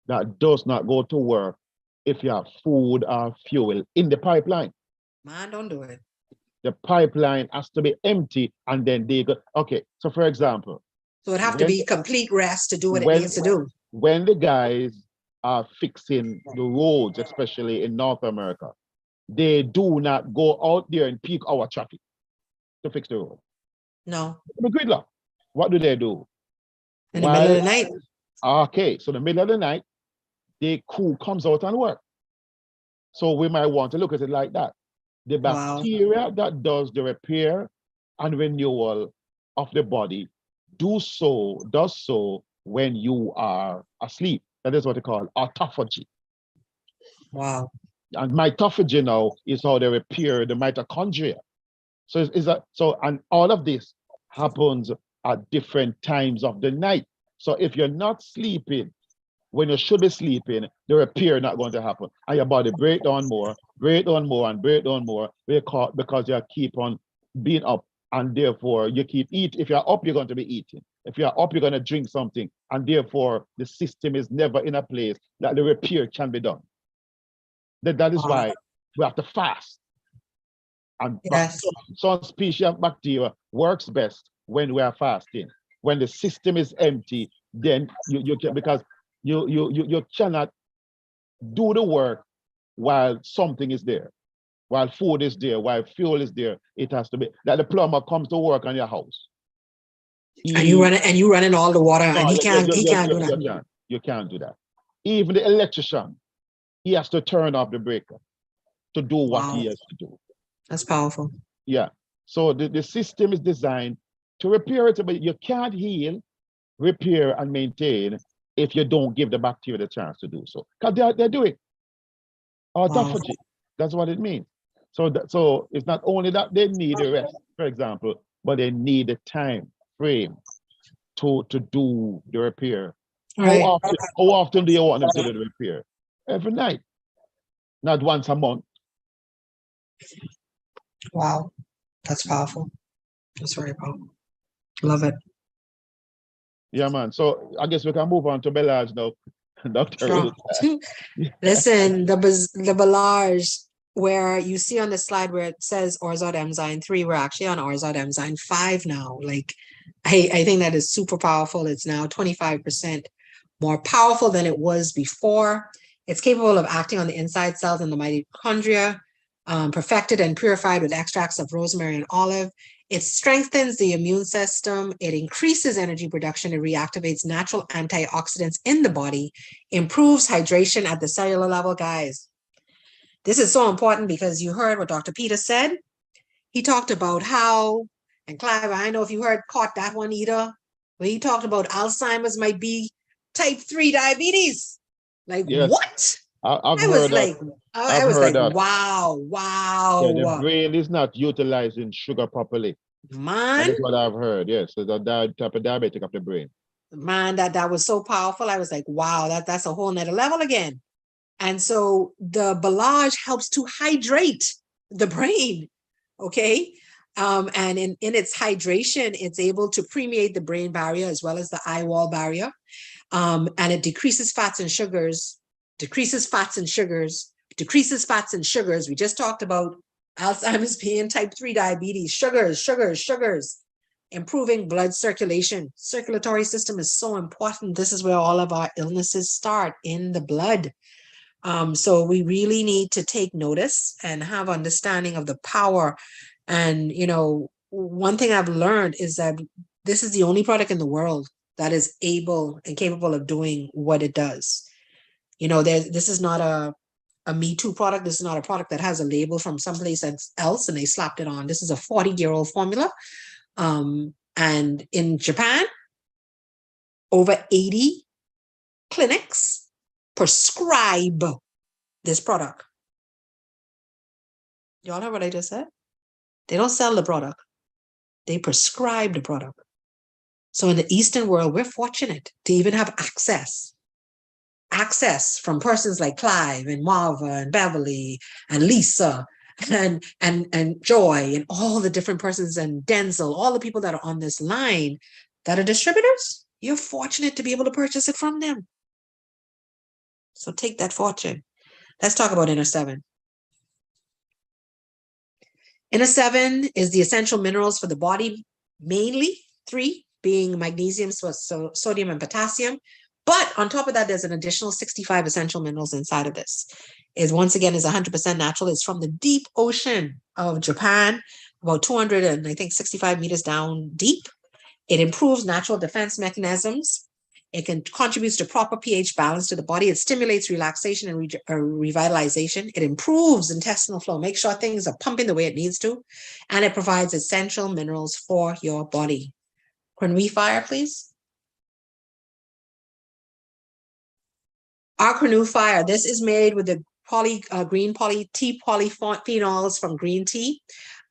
that does not go to work if you have food or fuel in the pipeline. Man, don't do it. The pipeline has to be empty and then they go, okay, so for example. So it have to be complete rest to do what it needs to do. When the guys are fixing the roads, especially in North America, they do not go out there and peak hour traffic to fix the road. No. The gridlock. What do they do? In the middle of the night. Okay, so the middle of the night, the crew comes out and work. So we might want to look at it like that. The bacteria that does the repair and renewal of the body does so when you are asleep. That is what they call autophagy. Wow. And mitophagy now is how they repair the mitochondria. So and all of this happens at different times of the night. So if you're not sleeping when you should be sleeping, the repair not going to happen. And your body break down more, and break down more because you keep on being up, and therefore you keep eating. If you're up, you're going to be eating. If you're up, you're going to drink something, and therefore the system is never in a place that the repair can be done. That is why we have to fast. And some species of bacteria works best when we are fasting. When the system is empty, then you can, because you cannot do the work while something is there, while food is there, while fuel is there. It has to be that the plumber comes to work on your house. And you running all the water, and he can't do that. You can't do that. Even the electrician, he has to turn off the breaker to do what he has to do. That's powerful. Yeah. So the system is designed to repair it, but you can't heal, repair, and maintain if you don't give the bacteria the chance to do so. Because they're doing autophagy. That's what it means. So it's not only that they need a rest, for example, but they need a time frame to do the repair. Right. How often do you want them to do the repair? Every night, not once a month. Wow, that's powerful. That's very powerful. Love it. Yeah, man. So I guess we can move on to Bellage now, Dr. Sure. Listen, the Bellage, where you see on the slide where it says Orzod enzyme 3, we're actually on Orzod enzyme 5 now. Like, I think that is super powerful. It's now 25% more powerful than it was before. It's capable of acting on the inside cells in the mitochondria, perfected and purified with extracts of rosemary and olive. It strengthens the immune system. It increases energy production. It reactivates natural antioxidants in the body, improves hydration at the cellular level, guys. This is so important because you heard what Dr. Peter said. He talked about how, and Clive, I know if you caught that one either, where he talked about Alzheimer's might be type 3 diabetes. Like, Yes. what? I've I was heard that. like, I was heard like, that. wow, Yeah, the wow. brain is not utilizing sugar properly. That Man, is what I've heard. Yes, so that type of diabetic of the brain. man, that was so powerful. I was like, wow, that's a whole nother level again. And so the Balage helps to hydrate the brain, okay? And in its hydration, it's able to permeate the brain barrier as well as the eye wall barrier. And it decreases fats and sugars, decreases fats and sugars, decreases fats and sugars. We just talked about Alzheimer's being type 3 diabetes, sugars, improving blood circulation. Circulatory system is so important. This is where all of our illnesses start, in the blood. So we really need to take notice and have understanding of the power. And, you know, one thing I've learned is that this is the only product in the world that is able and capable of doing what it does. You know, this is not a Me Too product. This is not a product that has a label from someplace else and they slapped it on. This is a 40-year-old formula. And in Japan, over 80 clinics prescribe this product. Y'all heard what I just said? They don't sell the product. They prescribe the product. So in the Eastern world, we're fortunate to even have access from persons like Clive and Marva and Beverly and Lisa and Joy and all the different persons, and Denzel, all the people that are on this line that are distributors. You're fortunate to be able to purchase it from them. So take that fortune. Let's talk about Inner 7. Inner 7 is the essential minerals for the body, mainly 3 being magnesium, sodium, and potassium. But on top of that, there's an additional 65 essential minerals inside of this. Once again, is 100% natural. It's from the deep ocean of Japan, about 200 and I think 65 meters down deep. It improves natural defense mechanisms. It contributes to proper pH balance to the body. It stimulates relaxation and revitalization. It improves intestinal flow, makes sure things are pumping the way it needs to. And it provides essential minerals for your body. Can we fire, please? Our Canoe Fire. This is made with the green tea polyphenols from green tea.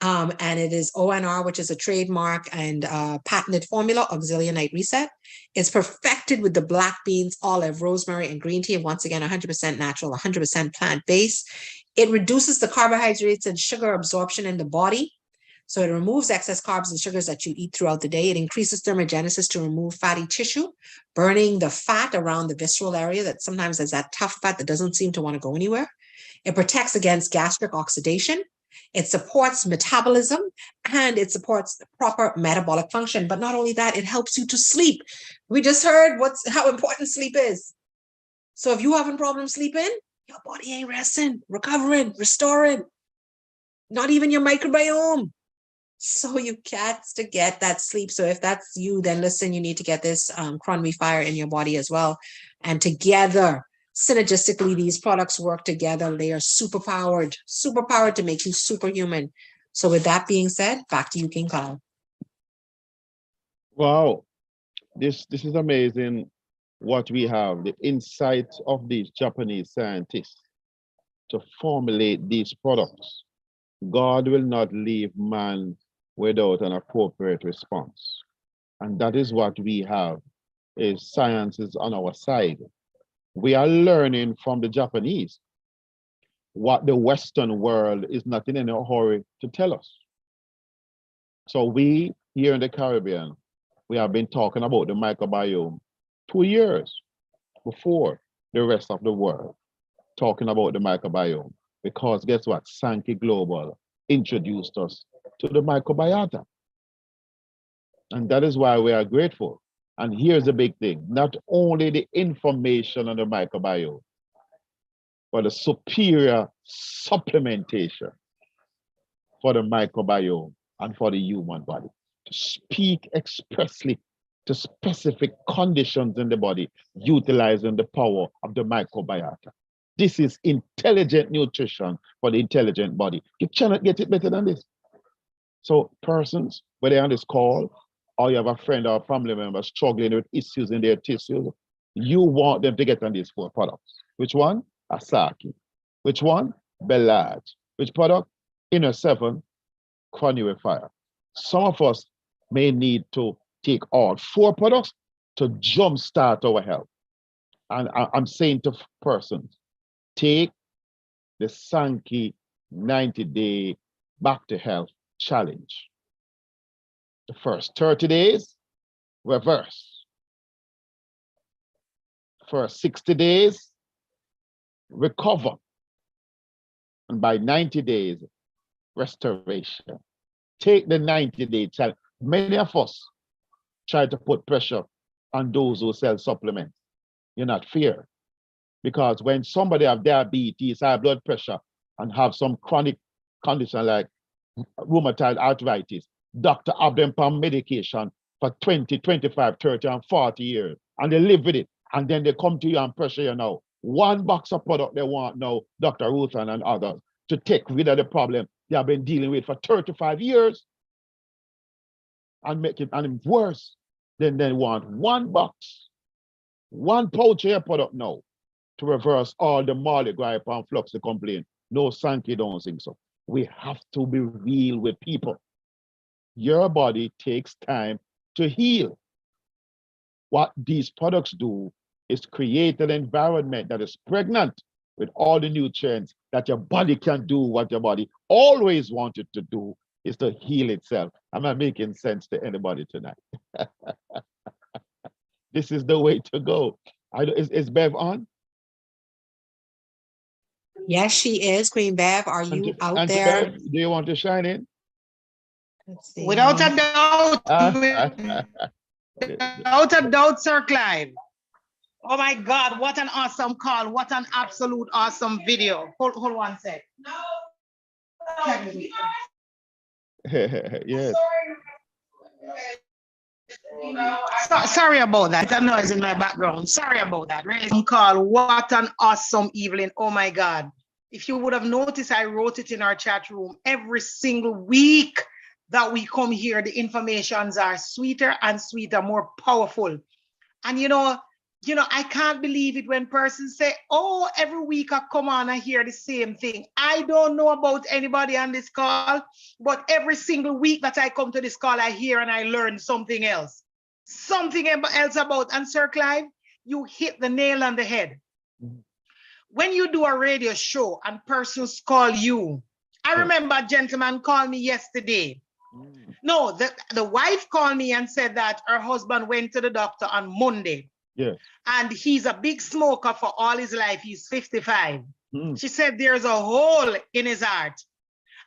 And it is ONR, which is a trademark and patented formula, Auxilia Night Reset. It's perfected with the black beans, olive, rosemary, and green tea. And once again, 100% natural, 100% plant-based. It reduces the carbohydrates and sugar absorption in the body. So it removes excess carbs and sugars that you eat throughout the day. It increases thermogenesis to remove fatty tissue, burning the fat around the visceral area that sometimes has that tough fat that doesn't seem to want to go anywhere. It protects against gastric oxidation. It supports metabolism and it supports proper metabolic function. But not only that, it helps you to sleep. We just heard how important sleep is. So if you having problems sleeping, your body ain't resting, recovering, restoring. Not even your microbiome. So you got to get that sleep. So if that's you, then listen, you need to get this Cronwy Fire in your body as well. And together, synergistically, these products work together. They are super powered to make you superhuman. So with that being said, back to you, King Cloud. Wow, this is amazing what we have, the insights of these Japanese scientists to formulate these products. God will not leave man without an appropriate response. And that is what we have, is science is on our side. We are learning from the Japanese what the Western world is not in any hurry to tell us. So we here in the Caribbean, we have been talking about the microbiome 2 years before the rest of the world, talking about the microbiome. Because guess what? Sankey Global introduced us to the microbiota. And that is why we are grateful. And here's the big thing, not only the information on the microbiome, but the superior supplementation for the microbiome and for the human body. To speak expressly to specific conditions in the body, utilizing the power of the microbiota. This is intelligent nutrition for the intelligent body. You cannot get it better than this. So persons, whether on this call, or you have a friend or a family member struggling with issues in their tissues, you want them to get on these 4 products. Which one? Asaki. Which one? Belage. Which product? Inner 7, Chronifier. Some of us may need to take all 4 products to jumpstart our health. And I'm saying to persons, take the Sankey 90-day Back to Health Challenge. The first 30 days, reverse. First 60 days, recover. And by 90 days, restoration. Take the 90-day challenge. Many of us try to put pressure on those who sell supplements. You're not fair. Because when somebody have diabetes, high blood pressure, and have some chronic condition like rheumatoid arthritis, doctor have them on medication for 20, 25, 30, and 40 years, and they live with it. And then they come to you and pressure you now. 1 box of product they want now, Dr. Ruthan and others, to take rid of the problem they have been dealing with for 35 years and make it and worse. Then they want 1 box, 1 pouch of product now to reverse all the Marley gripe and flux to complain. No, Sankey don't think so. We have to be real with people. Your body takes time to heal. What these products do is create an environment that is pregnant with all the nutrients that your body can do what your body always wanted to do, is to heal itself. Am I making sense to anybody tonight? This is the way to go. Is Bev on? Yes, she is. Queen Bev, are you out Auntie there? Bev, do you want to shine in? Let's see. Without a doubt, Ah, without a doubt, Sir Clive. Oh my God, what an awesome call. What an absolute awesome video. Hold 1 sec. yes. Sorry about that. That noise in my background. Sorry about that. Really call. What an awesome evening. Oh my God. If you would have noticed, I wrote it in our chat room. Every single week that we come here, the informations are sweeter and sweeter, more powerful. And you know, I can't believe it when persons say, oh, every week I come on, I hear the same thing. I don't know about anybody on this call, but every single week that I come to this call, I hear and I learn something else. Something else about, and Sir Clive, you hit the nail on the head. When you do a radio show and persons call you, I remember a gentleman called me yesterday. No, the wife called me and said that her husband went to the doctor on Monday. Yes. And he's a big smoker for all his life. He's 55. She said there's a hole in his heart.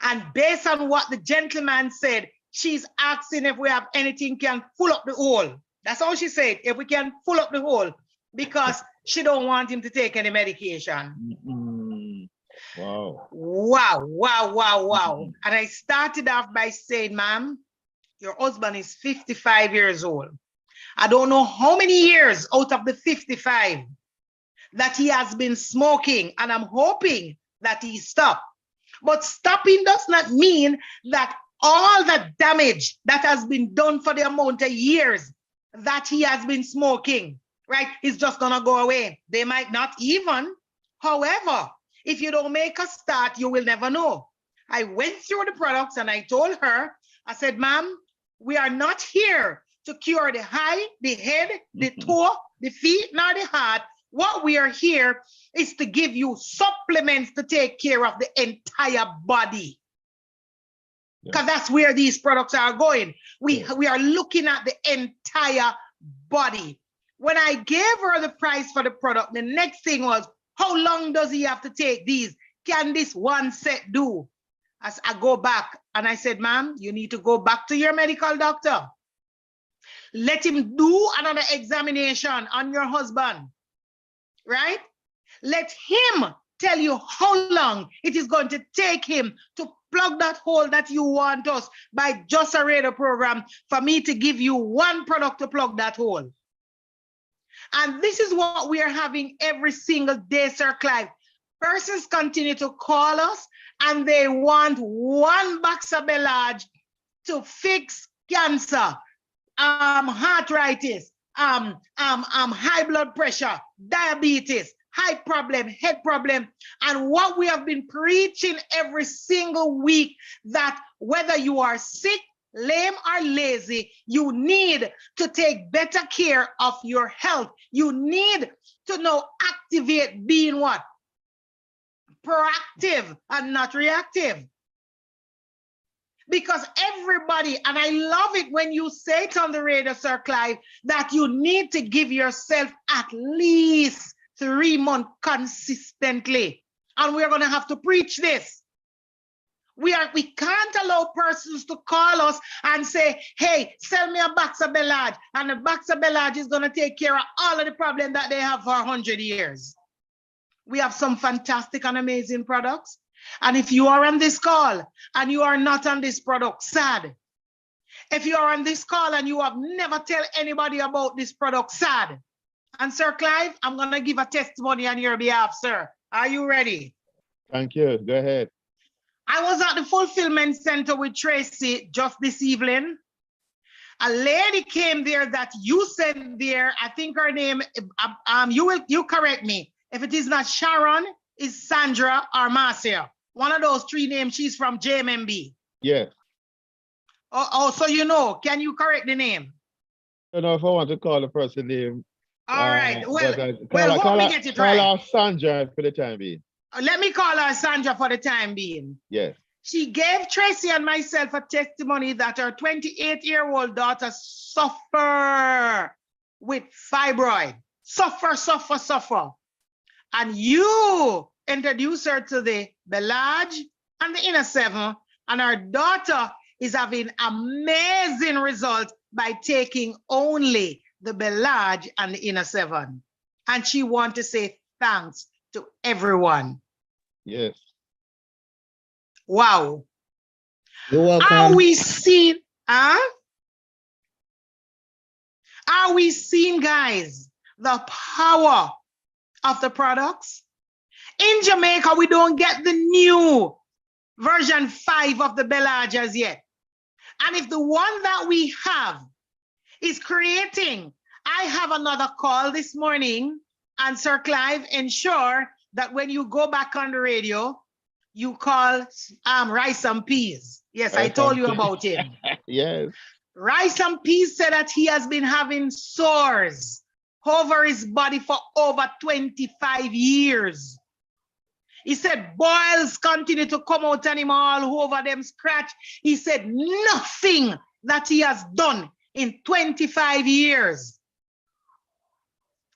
And based on what the gentleman said, she's asking if we have anything can pull up the hole. That's all she said, if we can pull up the hole, because she don't want him to take any medication. Wow. Wow. And I started off by saying, ma'am, your husband is 55 years old. I don't know how many years out of the 55 that he has been smoking, and I'm hoping that he stopped. But stopping does not mean that all the damage that has been done for the amount of years that he has been smoking, right, is just gonna go away. They might not even. However, if you don't make a start, you will never know. I went through the products and I told her, I said, ma'am, we are not here to cure the eye, the head, the toe, the feet, nor the heart. What we are here is to give you supplements to take care of the entire body. Because that's where these products are going. We are looking at the entire body. When I gave her the price for the product, the next thing was, how long does he have to take these? can this one set do? As I go back and I said, ma'am, you need to go back to your medical doctor. Let him do another examination on your husband, right? Let him tell you how long it is going to take him to plug that hole that you want us by just a radio program for me to give you one product to plug that hole. And this is what we are having every single day, Sir Clive. Persons continue to call us and they want one box of Belage to fix cancer, arthritis, high blood pressure, diabetes, high problem, head problem. And what we have been preaching every single week, that whether you are sick, lame, or lazy, you need to take better care of your health. You need to now activate being what? Proactive and not reactive. Because everybody, and I love it when you say it on the radio, Sir Clive, that you need to give yourself at least 3 months consistently. And we're going to have to preach this. We can't allow persons to call us and say, hey, sell me a box of Belage, and the box of Belage is going to take care of all of the problems that they have for 100 years. We have some fantastic and amazing products. And if you are on this call and you are not on this product, sad. If you are on this call and you have never tell anybody about this product, sad. And Sir Clive, I'm going to give a testimony on your behalf, sir. Are you ready? Thank you. Go ahead. I was at the fulfillment center with Tracy just this evening. A lady came there that you sent there. I think her name, you correct me. If it is not Sharon, it's Sandra or Marcia. One of those 3 names. She's from JMMB. Yes. Oh, so you know. Can you correct the name? I don't know if I want to call the person name. All right. Well, call hope we get it right. Call her Sandra for the time being. Let me call her Sandra for the time being. Yes. She gave Tracy and myself a testimony that her 28-year-old daughter suffer with fibroid. Suffer. And you introduced her to the Belage and the Inner 7, and her daughter is having amazing results by taking only the Belage and the Inner 7. And she wants to say thanks to everyone. Yes. Wow. You're welcome. Are we seeing, guys, the power of the products? In Jamaica, we don't get the new version 5 of the Belage as yet. And if the one that we have is creating, I have another call this morning, and Sir Clive, ensure that when you go back on the radio, you call Rice and Peas. Yes, I told you about him. Yes. Rice and Peas said that he has been having sores over his body for over 25 years. He said boils continue to come out on him all over them scratch. He said nothing that he has done in 25 years.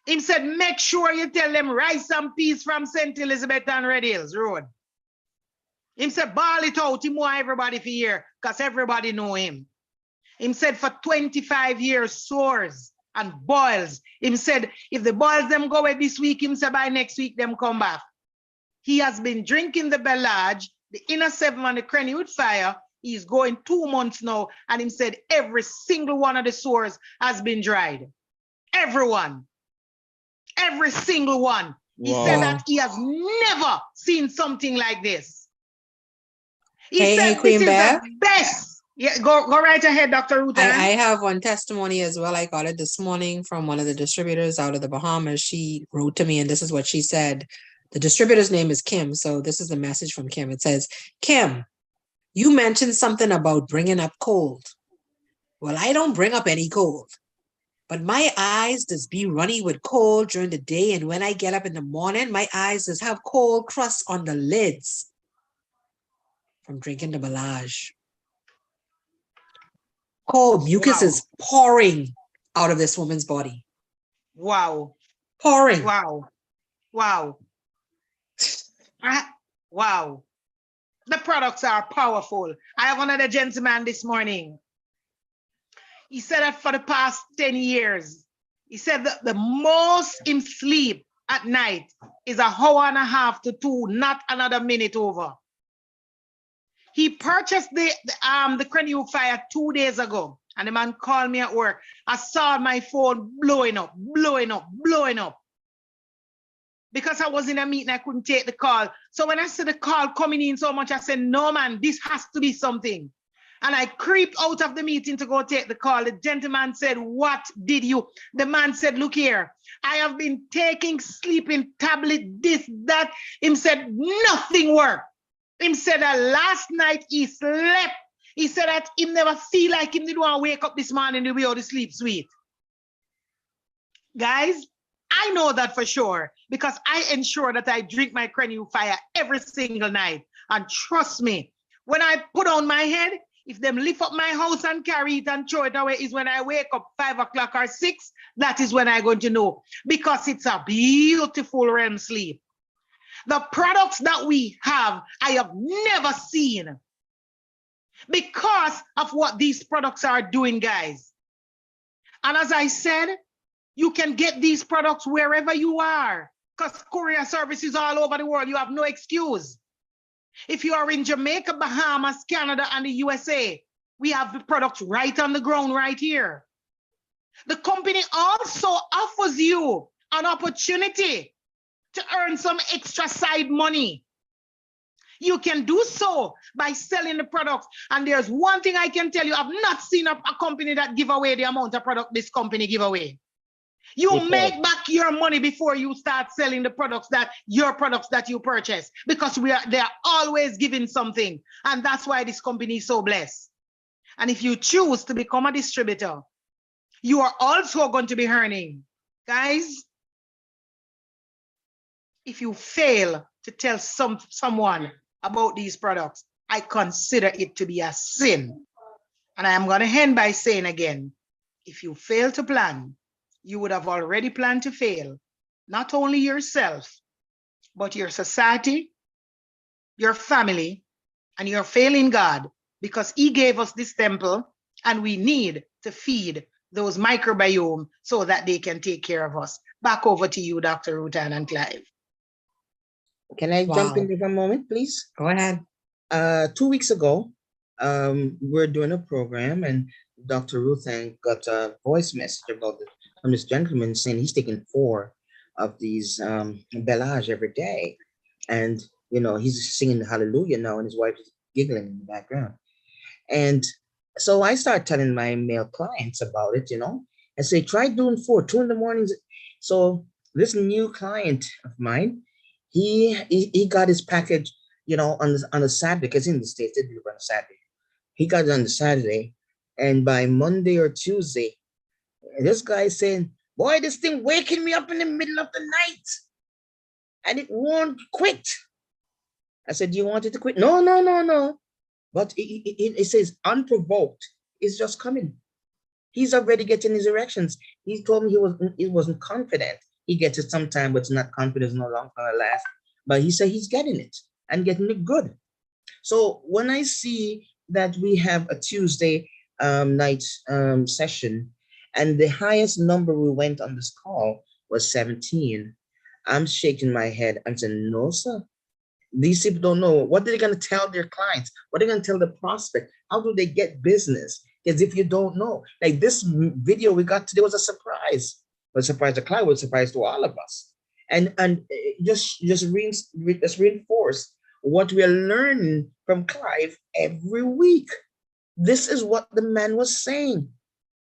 He said, make sure you tell them Rice and Peas from St. Elizabeth and Red Hills Road. He said, ball it out. He want everybody for hear because everybody know him. He said for 25 years, sores and boils. He said, if the boils them go away this week, he said by next week, them come back. He has been drinking the Belage, the Inner 7 and the Crenny with Fire. He's going 2 months now. And he said every single one of the sores has been dried. Everyone. Every single one. He said that he has never seen something like this. He said Queen this Bev? is the best. Yeah, go right ahead, Dr. Ruth. I have one testimony as well. I got it this morning from one of the distributors out of the Bahamas. She wrote to me, and this is what she said. The distributor's name is Kim, so this is the message from Kim. It says, Kim, you mentioned something about bringing up cold. Well, I don't bring up any cold, but my eyes just be runny with cold during the day, and when I get up in the morning, my eyes just have cold crust on the lids from drinking the Belage. Cold mucus is pouring out of this woman's body. Wow. Pouring. Wow. Wow. The products are powerful. I have another gentleman this morning. He said that for the past 10 years, he said that the most him sleep at night is 1.5 hours to 2, not another minute over. He purchased the Cranium Fire 2 days ago, and the man called me at work. I saw my phone blowing up. Because I was in a meeting, I couldn't take the call. So when I saw the call coming in so much, I said, no, man, this has to be something. And I creeped out of the meeting to go take the call. The gentleman said, what did you? The man said, look here, I have been taking sleeping tablet, this, that. Him said, nothing worked. Him said that last night he slept. He said that he never feel like he didn't want to wake up this morning the way how to sleep sweet. Guys, I know that for sure because I ensure that I drink my Cranium Fire every single night. And trust me, when I put on my head, if them lift up my house and carry it and throw it away is when I wake up 5 o'clock or 6, that is when I'm going to know because it's a beautiful REM sleep. The products that we have, I have never seen because of what these products are doing, guys. And as I said, you can get these products wherever you are because courier services all over the world. You have no excuse. If you are in Jamaica, Bahamas, Canada, and the USA, we have the products right on the ground right here. The company also offers you an opportunity to earn some extra side money. You can do so by selling the products. And there's one thing I can tell you, I've not seen a company that give away the amount of product this company give away. You make back your money before you start selling the products that you purchase because they are always giving something. And that's why this company is so blessed. And if you choose to become a distributor, you are also going to be earning. Guys, if you fail to tell someone about these products, I consider it to be a sin. And I am going to end by saying again, if you fail to plan, you would have already planned to fail, not only yourself, but your society, your family, and your failing God, because he gave us this temple and we need to feed those microbiome so that they can take care of us. Back over to you, Dr. Rutan and Clive. Can I jump in for a moment, please? Go ahead. 2 weeks ago, we're doing a program and Dr. Rutan got a voice message from this gentleman saying he's taking 4 of these Belage every day. And, you know, he's singing hallelujah now and his wife is giggling in the background. And so I start telling my male clients about it, you know, and say, try doing 4, 2 in the mornings. So this new client of mine, he got his package, you know, on the Saturday, because in the States they do it on a Saturday. He got it on the Saturday, and by Monday or Tuesday, this guy is saying, boy, this thing waking me up in the middle of the night, and it won't quit. I said, do you want it to quit? No. But it says unprovoked. It's just coming. He's already getting his erections. He told me he wasn't confident. He gets it sometime, but it's not confident, no longer gonna last. But he said he's getting it and getting it good. So when I see that we have a Tuesday night session, and the highest number we went on this call was 17, I'm shaking my head. I'm saying, no, sir. These people don't know. What are they going to tell their clients? What are they going to tell the prospect? How do they get business? Because if you don't know, like this video we got today was a surprise. A surprise to Clive, was a surprise to all of us. And just reinforce what we are learning from Clive every week. This is what the man was saying.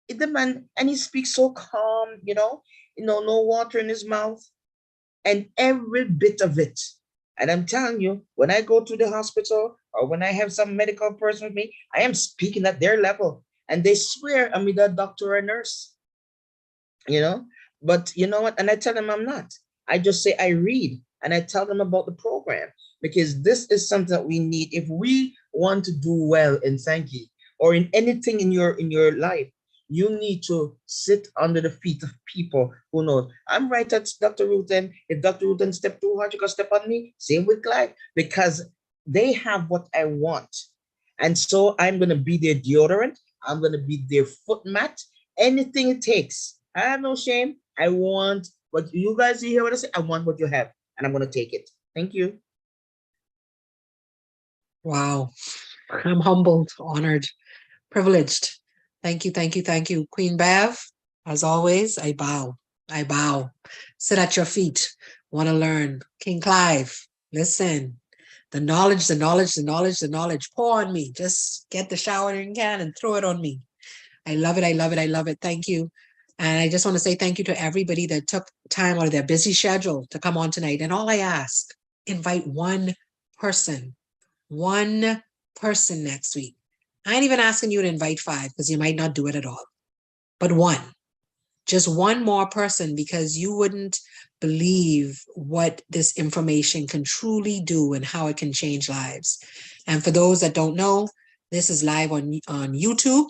The man, and he speaks so calm, you know, no water in his mouth, and every bit of it. And I'm telling you, when I go to the hospital or when I have some medical person with me, I am speaking at their level, and they swear I'm either a doctor or a nurse, you know. But you know what? And I tell them I'm not. I just say I read, and I tell them about the program, because this is something that we need if we want to do well in Sankey or in anything in your life. You need to sit under the feet of people who know. I'm right at Dr. Rutan. If Dr. Rutan step too hard, you can step on me. Same with Clive, because they have what I want. And so I'm going to be their deodorant. I'm going to be their foot mat. Anything it takes. I have no shame. I want what you guys hear what I say. I want what you have, and I'm going to take it. Thank you. Wow. I'm humbled, honored, privileged. Thank you, thank you, thank you. Queen Bev, as always, I bow. I bow. Sit at your feet. Want to learn. King Clive, listen. The knowledge, the knowledge, the knowledge, the knowledge. Pour on me. Just get the showering can and throw it on me. I love it. I love it. I love it. Thank you. And I just want to say thank you to everybody that took time out of their busy schedule to come on tonight. And all I ask, invite one person next week. I ain't even asking you to invite 5 because you might not do it at all. But one, just one more person, because you wouldn't believe what this information can truly do and how it can change lives. And for those that don't know, this is live on YouTube.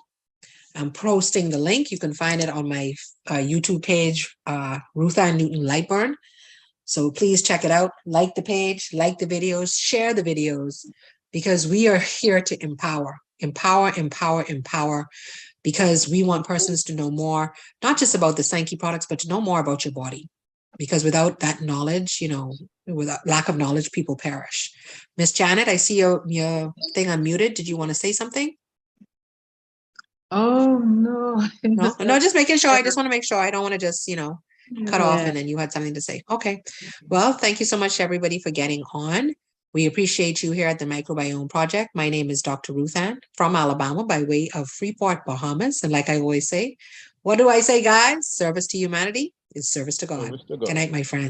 I'm posting the link. You can find it on my YouTube page, Ruth Ann Newton Lightburn. So please check it out. Like the page, like the videos, share the videos, because we are here to empower, because we want persons to know more, not just about the Sankey products, but to know more about your body. Because without that knowledge, without lack of knowledge, people perish. Miss Janet, I see your thing unmuted. Did you want to say something? Oh no. No, just making sure. I just want to make sure. I don't want to just, cut off and then you had something to say. Okay. Well, thank you so much, everybody, for getting on. We appreciate you here at the Microbiome Project. My name is Dr. Ruth Ann from Alabama by way of Freeport, Bahamas. And like I always say, what do I say, guys? Service to humanity is service to God. Service to God. Good night, my friends.